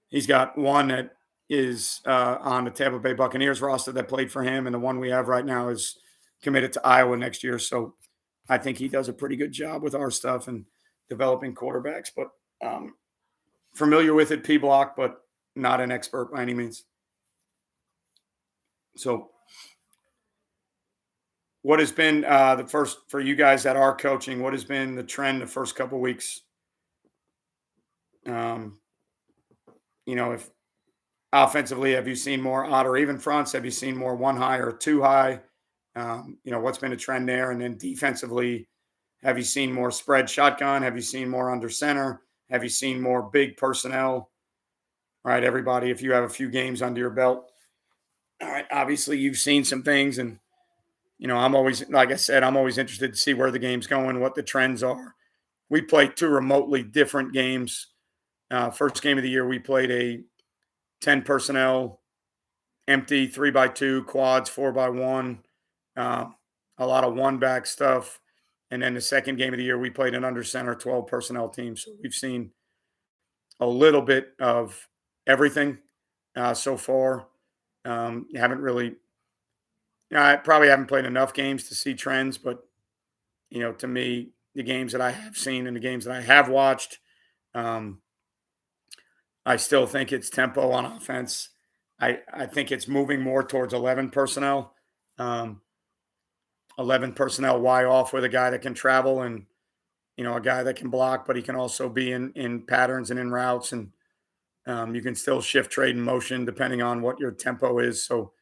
he's got one that is on the Tampa Bay Buccaneers roster that played for him, and the one we have right now is committed to Iowa next year. So I think he does a pretty good job with our stuff and developing quarterbacks. But familiar with it, P block, but not an expert by any means. So, what has been the first for you guys that are coaching? What has been the trend the first couple weeks? Um, if offensively, have you seen more odd or even fronts? Have you seen more one high or two high? What's been a trend there? And then defensively, have you seen more spread shotgun? Have you seen more under center? Have you seen more big personnel? All right, everybody, if you have a few games under your belt, all right, obviously you've seen some things. And, I'm always, like I said, I'm always interested to see where the game's going, what the trends are. We played 2 remotely different games. First game of the year, we played a 10 personnel, empty 3x2 quads, 4x1, a lot of one back stuff. And then the second game of the year, we played an under center 12 personnel team. So we've seen a little bit of everything so far. Haven't really, I probably haven't played enough games to see trends, but to me, the games that I have seen and the games that I have watched, um, I still think it's tempo on offense. I think it's moving more towards 11 personnel. Um, 11 personnel Y off with a guy that can travel and, a guy that can block, but he can also be in patterns and in routes. And you can still shift trade and motion depending on what your tempo is. So,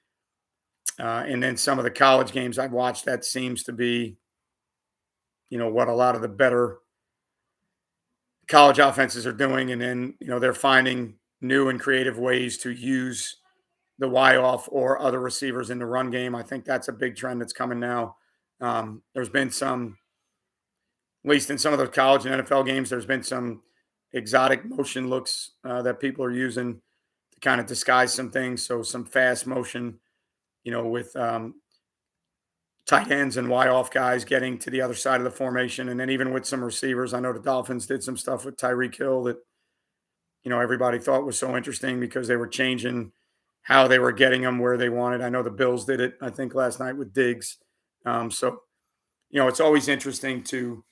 and then some of the college games I've watched, that seems to be, what a lot of the better college offenses are doing. And then, they're finding new and creative ways to use the Y off or other receivers in the run game. I think that's a big trend that's coming now. There's been some, at least in some of the college and NFL games, there's been some exotic motion looks that people are using to kind of disguise some things. So some fast motion, with tight ends and Y off guys getting to the other side of the formation. And then even with some receivers, I know the Dolphins did some stuff with Tyreek Hill that, everybody thought was so interesting because they were changing how they were getting them where they wanted. I know the Bills did it, I think, last night with Diggs. So, it's always interesting to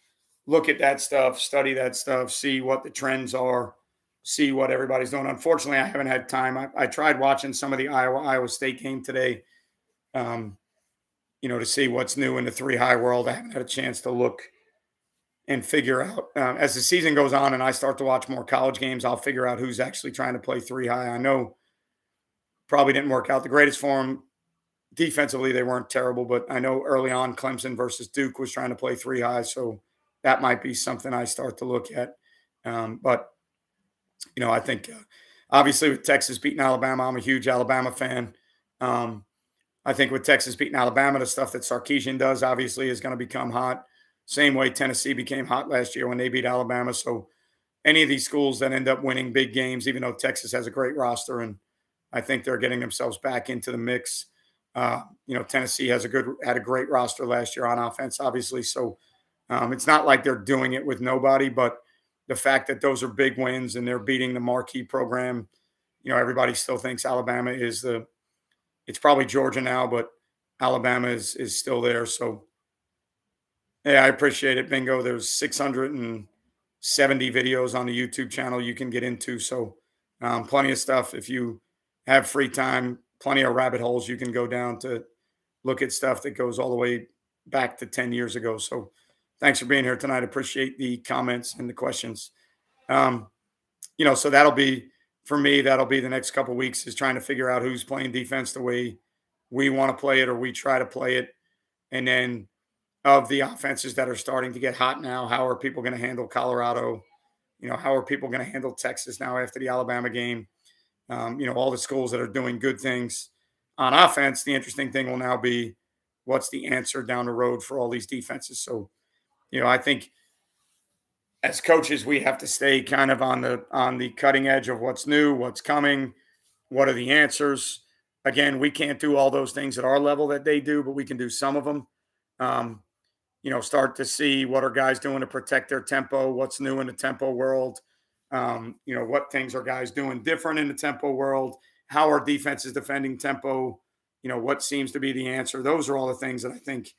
look at that stuff, study that stuff, see what the trends are, see what everybody's doing. Unfortunately, I haven't had time. I tried watching some of the Iowa State game today, to see what's new in the 3 high world. I haven't had a chance to look and figure out as the season goes on and I start to watch more college games, I'll figure out who's actually trying to play 3 high. I know probably didn't work out the greatest for them. Defensively, they weren't terrible, but I know early on Clemson versus Duke was trying to play three high, so that might be something I start to look at. But I think obviously with Texas beating Alabama, I'm a huge Alabama fan. Um, I think with Texas beating Alabama, the stuff that Sarkisian does obviously is going to become hot. Same way Tennessee became hot last year when they beat Alabama. So any of these schools that end up winning big games, even though Texas has a great roster, and I think they're getting themselves back into the mix. Tennessee had a great roster last year on offense, obviously. So it's not like they're doing it with nobody, but the fact that those are big wins and they're beating the marquee program, everybody still thinks Alabama is it's probably Georgia now, but Alabama is still there. So yeah, I appreciate it, Bingo. There's 670 videos on the YouTube channel you can get into. So plenty of stuff. If you have free time, plenty of rabbit holes you can go down to look at stuff that goes all the way back to 10 years ago. So thanks for being here tonight. Appreciate the comments and the questions. So for me, that'll be the next couple of weeks is trying to figure out who's playing defense the way we want to play it or we try to play it. And then of the offenses that are starting to get hot now, how are people going to handle Colorado? How are people going to handle Texas now after the Alabama game? All the schools that are doing good things on offense. The interesting thing will now be what's the answer down the road for all these defenses. So, I think as coaches, we have to stay kind of on the cutting edge of what's new, what's coming, what are the answers. Again, we can't do all those things at our level that they do, but we can do some of them. Start to see what are guys doing to protect their tempo, what's new in the tempo world. What things are guys doing different in the tempo world? How are defenses defending tempo? What seems to be the answer? Those are all the things that I think,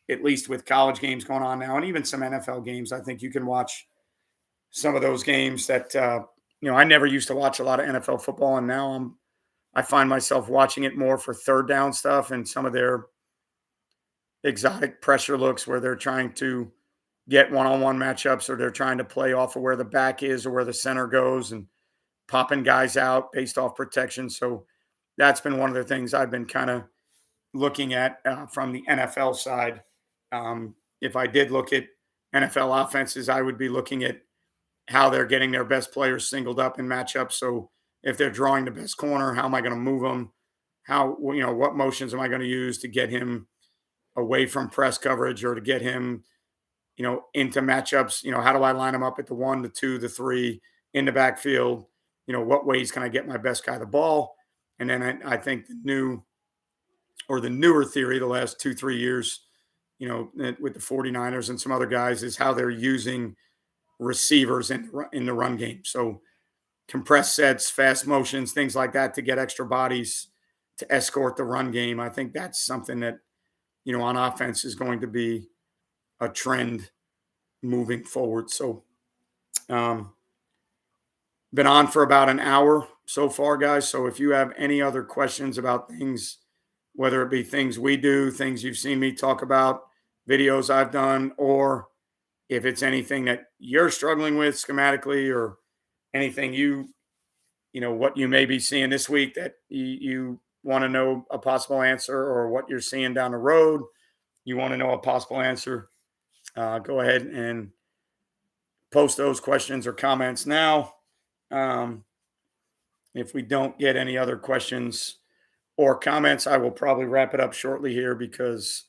at least with college games going on now, and even some NFL games, I think you can watch some of those games that, I never used to watch a lot of NFL football, and now I find myself watching it more for third down stuff and some of their exotic pressure looks where they're trying to get one-on-one matchups or they're trying to play off of where the back is or where the center goes and popping guys out based off protection. So that's been one of the things I've been kind of looking at from the NFL side. If I did look at NFL offenses, I would be looking at how they're getting their best players singled up in matchups. So if they're drawing the best corner, how am I going to move them? What motions am I going to use to get him away from press coverage or to get him, into matchups? How do I line him up at the 1, the 2, the 3 in the backfield? What ways can I get my best guy the ball? And then I think the newer theory the last 2-3 years, with the 49ers and some other guys is how they're using receivers in the run game. So compressed sets, fast motions, things like that to get extra bodies to escort the run game. I think that's something that, on offense is going to be a trend moving forward. So, been on for about an hour so far, guys. So if you have any other questions about things, whether it be things we do, things you've seen me talk about, videos I've done, or if it's anything that you're struggling with schematically or anything what you may be seeing this week that you want to know a possible answer, or what you're seeing down the road, you want to know a possible answer, go ahead and post those questions or comments now. If we don't get any other questions or comments, I will probably wrap it up shortly here because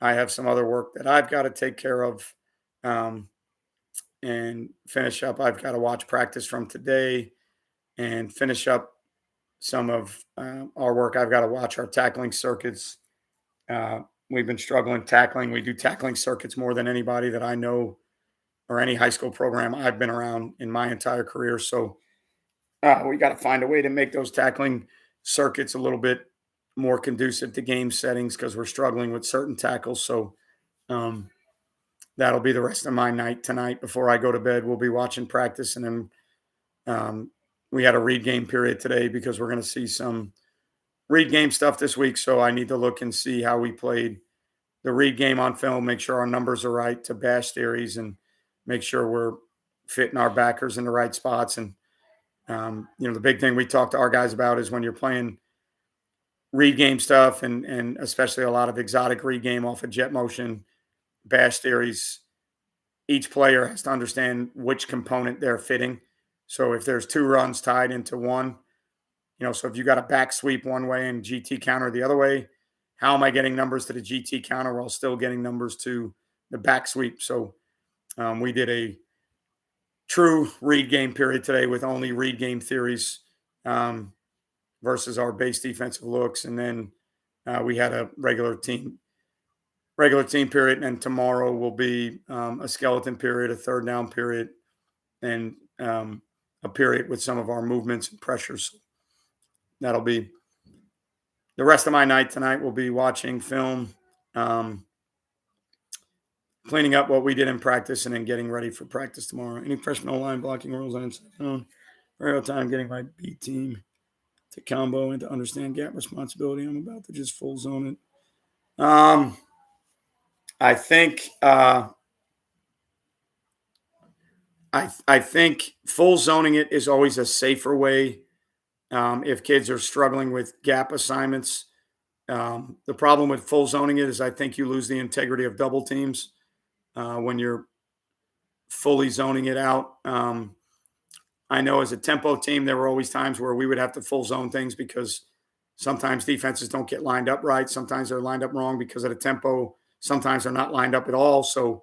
I have some other work that I've got to take care of and finish up. I've got to watch practice from today and finish up some of our work. I've got to watch our tackling circuits. We've been struggling tackling. We do tackling circuits more than anybody that I know or any high school program I've been around in my entire career. So we got to find a way to make those tackling circuits a little bit more conducive to game settings because we're struggling with certain tackles. So that'll be the rest of my night tonight. Before I go to bed, we'll be watching practice. And then we had a read game period today because we're going to see some read game stuff this week. So I need to look and see how we played the read game on film, make sure our numbers are right to bash theories and make sure we're fitting our backers in the right spots. And, the big thing we talk to our guys about is when you're playing read game stuff and especially a lot of exotic read game off of jet motion, bash theories. Each player has to understand which component they're fitting. So if there's two runs tied into one, so if you got a back sweep one way and GT counter the other way, how am I getting numbers to the GT counter while still getting numbers to the back sweep? So we did a true read game period today with only read game theories versus our base defensive looks. And then we had a regular team period. And tomorrow will be a skeleton period, a third down period, and a period with some of our movements and pressures. That'll be the rest of my night tonight. Will be watching film, cleaning up what we did in practice, and then getting ready for practice tomorrow. Any freshman line blocking rules on very hard time getting my B team to combo and to understand gap responsibility. I'm about to just full zone it. I think I think full zoning it is always a safer way if kids are struggling with gap assignments. The problem with full zoning it is I think you lose the integrity of double teams when you're fully zoning it out. I know as a tempo team, there were always times where we would have to full zone things because sometimes defenses don't get lined up right. Sometimes they're lined up wrong because of the tempo. Sometimes they're not lined up at all. So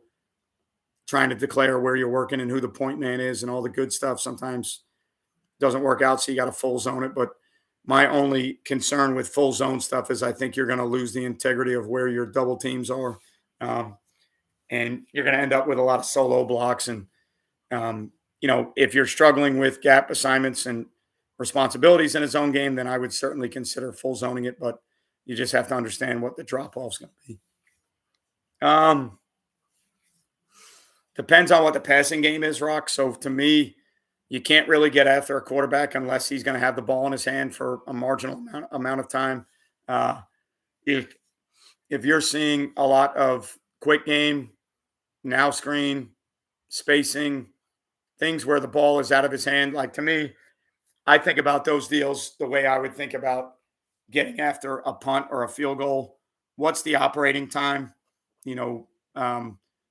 trying to declare where you're working and who the point man is and all the good stuff sometimes doesn't work out. So you got to full zone it. But my only concern with full zone stuff is I think you're going to lose the integrity of where your double teams are. And you're going to end up with a lot of solo blocks. And, if you're struggling with gap assignments and responsibilities in a zone game, then I would certainly consider full zoning it. But you just have to understand what the drop-off is going to be. Depends on what the passing game is, Rock. So to me, you can't really get after a quarterback unless he's going to have the ball in his hand for a marginal amount of time. If you're seeing a lot of quick game, now screen, spacing, things where the ball is out of his hand, like to me, I think about those deals the way I would think about getting after a punt or a field goal. What's the operating time?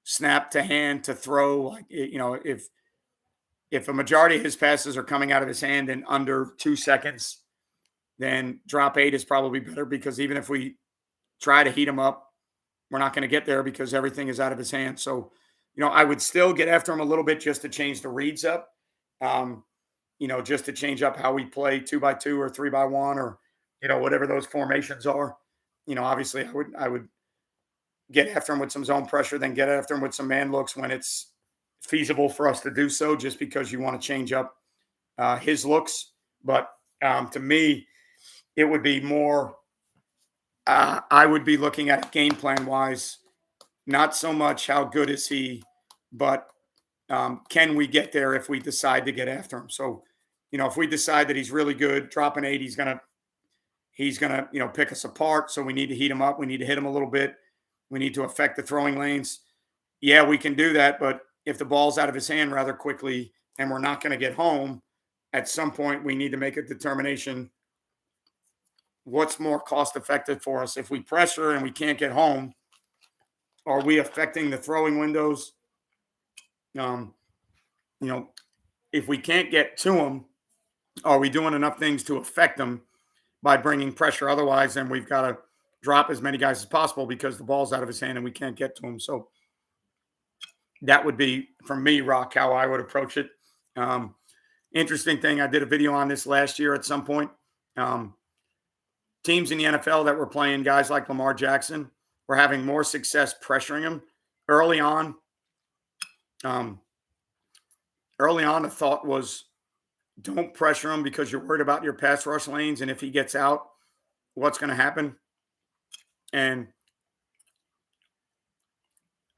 Snap to hand to throw. If a majority of his passes are coming out of his hand in under 2 seconds, then drop 8 is probably better because even if we try to heat him up, we're not going to get there because everything is out of his hand. So, I would still get after him a little bit just to change the reads up, just to change up how we play 2x2 or 3x1 or, whatever those formations are. Obviously I would get after him with some zone pressure, then get after him with some man looks when it's feasible for us to do so, just because you want to change up his looks. But to me, it would be more, I would be looking at game plan wise, not so much how good is he, but can we get there if we decide to get after him? So, if we decide that he's really good, dropping 8, he's gonna, pick us apart. So we need to heat him up. We need to hit him a little bit. We need to affect the throwing lanes. Yeah, we can do that. But if the ball's out of his hand rather quickly and we're not going to get home, at some point we need to make a determination. What's more cost effective for us? If we pressure and we can't get home, are we affecting the throwing windows? If we can't get to them, are we doing enough things to affect them by bringing pressure? Otherwise, then we've got to drop as many guys as possible because the ball's out of his hand and we can't get to him. So that would be, for me, Rock, how I would approach it. Interesting thing, I did a video on this last year at some point. Teams in the NFL that were playing guys like Lamar Jackson were having more success pressuring him early on. The thought was, don't pressure him because you're worried about your pass rush lanes. And if he gets out, what's going to happen? And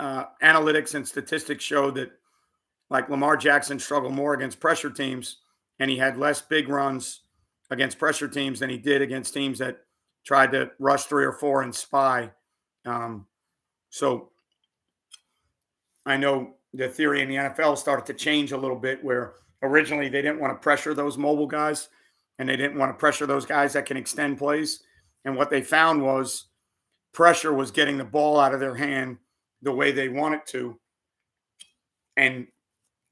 analytics and statistics show that like Lamar Jackson struggled more against pressure teams, and he had less big runs against pressure teams than he did against teams that tried to rush 3 or 4 and spy. So I know the theory in the NFL started to change a little bit, where originally they didn't want to pressure those mobile guys and they didn't want to pressure those guys that can extend plays. And what they found was pressure was getting the ball out of their hand the way they want it to. And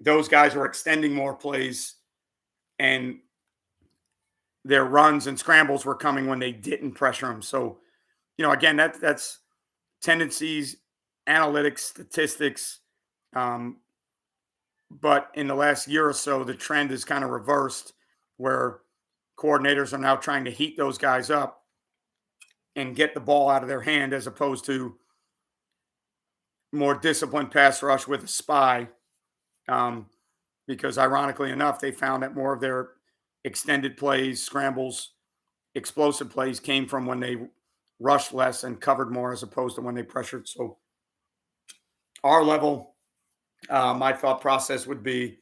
those guys were extending more plays, and their runs and scrambles were coming when they didn't pressure them. So, again, that's tendencies, analytics, statistics. But in the last year or so, the trend is kind of reversed, where coordinators are now trying to heat those guys up and get the ball out of their hand, as opposed to more disciplined pass rush with a spy. Because ironically enough, they found that more of their extended plays, scrambles, explosive plays came from when they rushed less and covered more, as opposed to when they pressured. So our level, my thought process would be,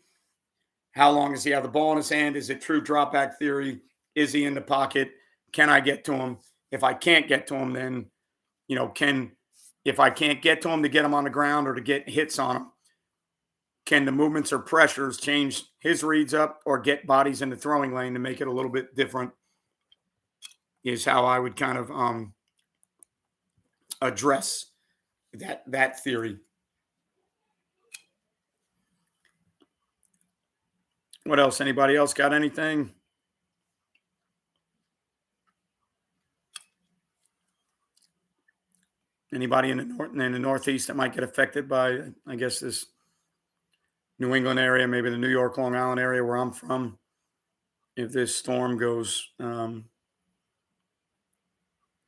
how long does he have the ball in his hand? Is it true drop back theory? Is he in the pocket? Can I get to him? If I can't get to him, then, if I can't get to him to get him on the ground or to get hits on him, can the movements or pressures change his reads up or get bodies in the throwing lane to make it a little bit different? Is how I would kind of address that theory. What else? Anybody else got anything? Anybody in the Northeast that might get affected by, I guess, this New England area, maybe the New York, Long Island area where I'm from, if this storm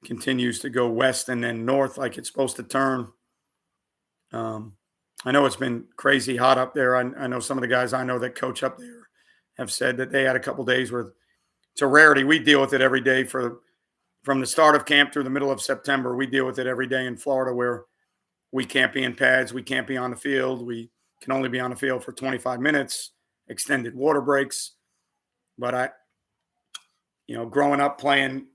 continues to go west and then north like it's supposed to turn. I know it's been crazy hot up there. I know some of the guys I know that coach up there have said that they had a couple days where it's a rarity. We deal with it every day from the start of camp through the middle of September. We deal with it every day in Florida, where we can't be in pads. We can't be on the field. We can only be on the field for 25 minutes, extended water breaks. But growing up playing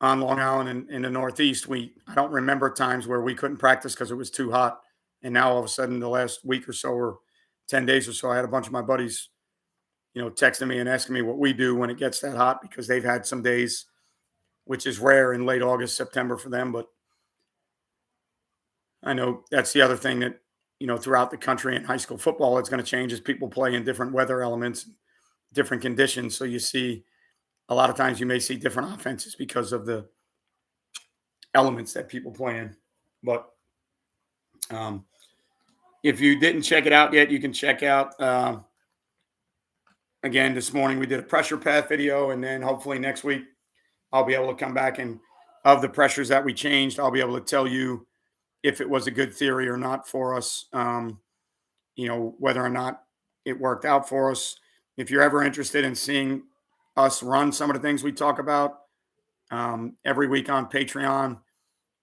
on Long Island and in the Northeast, I don't remember times where we couldn't practice because it was too hot. And now all of a sudden, the last week or so, or 10 days or so, I had a bunch of my buddies, texting me and asking me what we do when it gets that hot, because they've had some days, which is rare, in late August, September for them. But I know that's the other thing that, throughout the country in high school football, it's going to change, as people play in different weather elements, different conditions. So you see, a lot of times you may see different offenses because of the elements that people play in. But if you didn't check it out yet, you can check out, again, this morning we did a pressure path video, and then hopefully next week I'll be able to come back, and of the pressures that we changed, I'll be able to tell you if it was a good theory or not for us, whether or not it worked out for us. If you're ever interested in seeing us run some of the things we talk about every week on Patreon,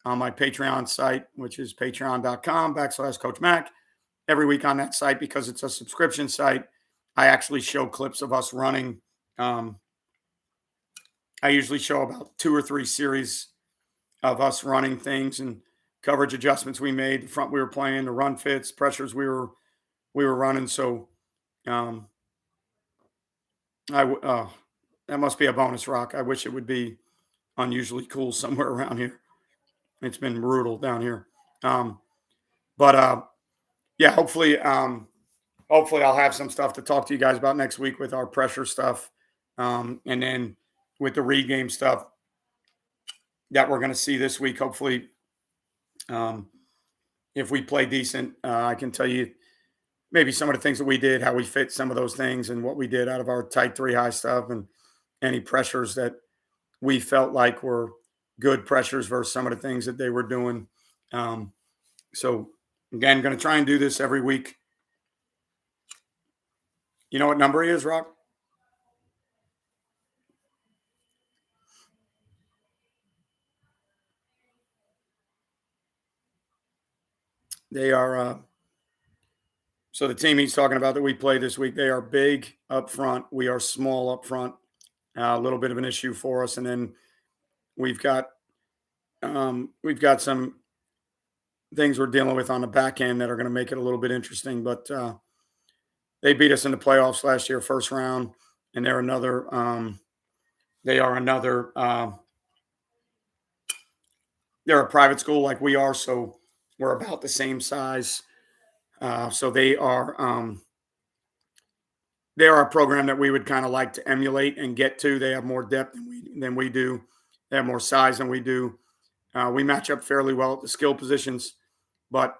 on my Patreon site, which is patreon.com/Coach Mac. Every week on that site, because it's a subscription site, I actually show clips of us running. I usually show about 2 or 3 series of us running things and coverage adjustments we made, the front we were playing, the run fits, pressures we were running. So that must be a bonus, Rock. I wish it would be unusually cool somewhere around here. It's been brutal down here. Yeah, hopefully I'll have some stuff to talk to you guys about next week with our pressure stuff. And then with the read game stuff that we're going to see this week, hopefully, if we play decent, I can tell you maybe some of the things that we did, how we fit some of those things, and what we did out of our tight 3 high stuff, and any pressures that we felt like were good pressures versus some of the things that they were doing. So again, going to try and do this every week. You know what number he is, Rock? They are so the team he's talking about that we play this week, they are big up front. We are small up front. A little bit of an issue for us. And then we've got some things we're dealing with on the back end that are going to make it a little bit interesting. But they beat us in the playoffs last year, first round, and they are another they're a private school like we are, so we're about the same size. So they are a program that we would kind of like to emulate and get to. They have more depth than we do. They have more size than we do. We match up fairly well at the skill positions, but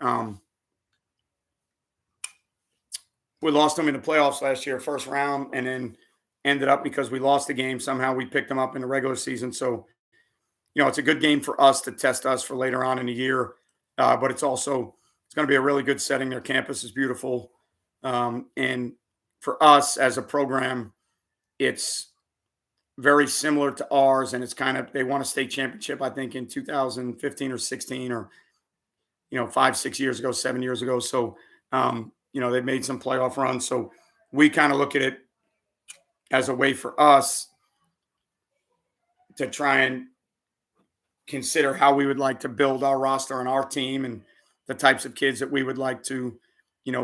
we lost them in the playoffs last year, first round, and then ended up because we lost the game. Somehow we picked them up in the regular season. So, it's a good game for us to test us for later on in the year. But it's going to be a really good setting. Their campus is beautiful. And for us as a program, it's very similar to ours. And they won a state championship, I think, in 2015 or 16 or, 5, 6 years ago, 7 years ago. So, they've made some playoff runs. So we kind of look at it as a way for us to try and consider how we would like to build our roster and our team and the types of kids that we would like to,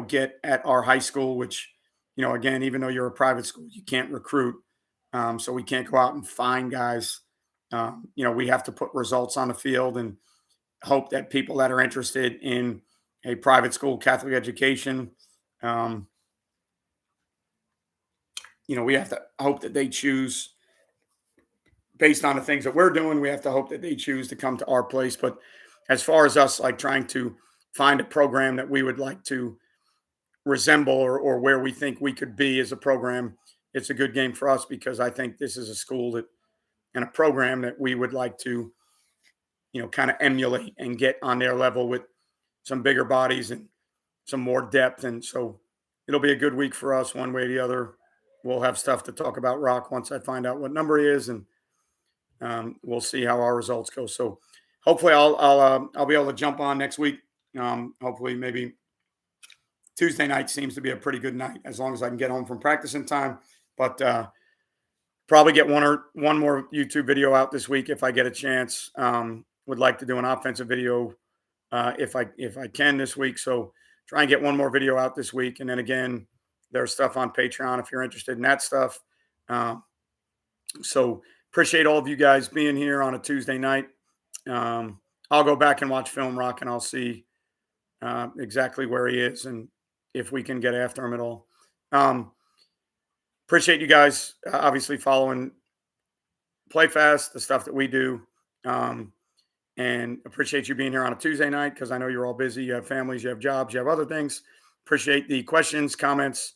get at our high school, which, again, even though you're a private school, you can't recruit. So we can't go out and find guys. We have to put results on the field and hope that people that are interested in a private school Catholic education, we have to hope that they choose based on the things that we're doing. We have to hope that they choose to come to our place. But as far as us, like trying to find a program that we would like to resemble or where we think we could be as a program, it's a good game for us because I think this is a school and a program that we would like to, kind of emulate and get on their level with some bigger bodies and some more depth. And so it'll be a good week for us one way or the other. We'll have stuff to talk about Rock once I find out what number he is, and we'll see how our results go. So hopefully I'll be able to jump on next week. Hopefully maybe Tuesday night seems to be a pretty good night as long as I can get home from practice in time. But probably get one more YouTube video out this week if I get a chance. Would like to do an offensive video if I can this week. So try and get one more video out this week. And then again, there's stuff on Patreon if you're interested in that stuff. So appreciate all of you guys being here on a Tuesday night. I'll go back and watch film Rock and I'll see exactly where he is and if we can get after him at all. Appreciate you guys obviously following Play Fast, the stuff that we do. And appreciate you being here on a Tuesday night because I know you're all busy. You have families, you have jobs, you have other things. Appreciate the questions, comments.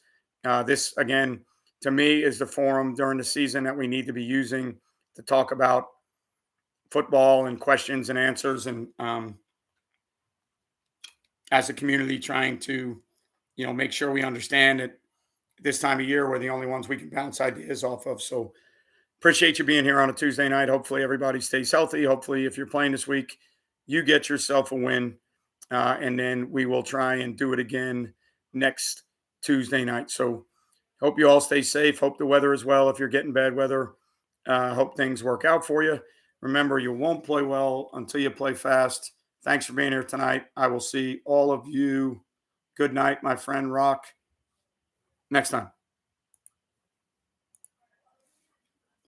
This, again, to me is the forum during the season that we need to be using to talk about football and questions and answers. And as a community trying to, make sure we understand that this time of year, we're the only ones we can bounce ideas off of. So appreciate you being here on a Tuesday night. Hopefully everybody stays healthy. Hopefully if you're playing this week, you get yourself a win. And then we will try and do it again next Tuesday night. So hope you all stay safe. Hope the weather is well. If you're getting bad weather, hope things work out for you. Remember, you won't play well until you play fast. Thanks for being here tonight. I will see all of you. Good night, my friend Rock. Next time.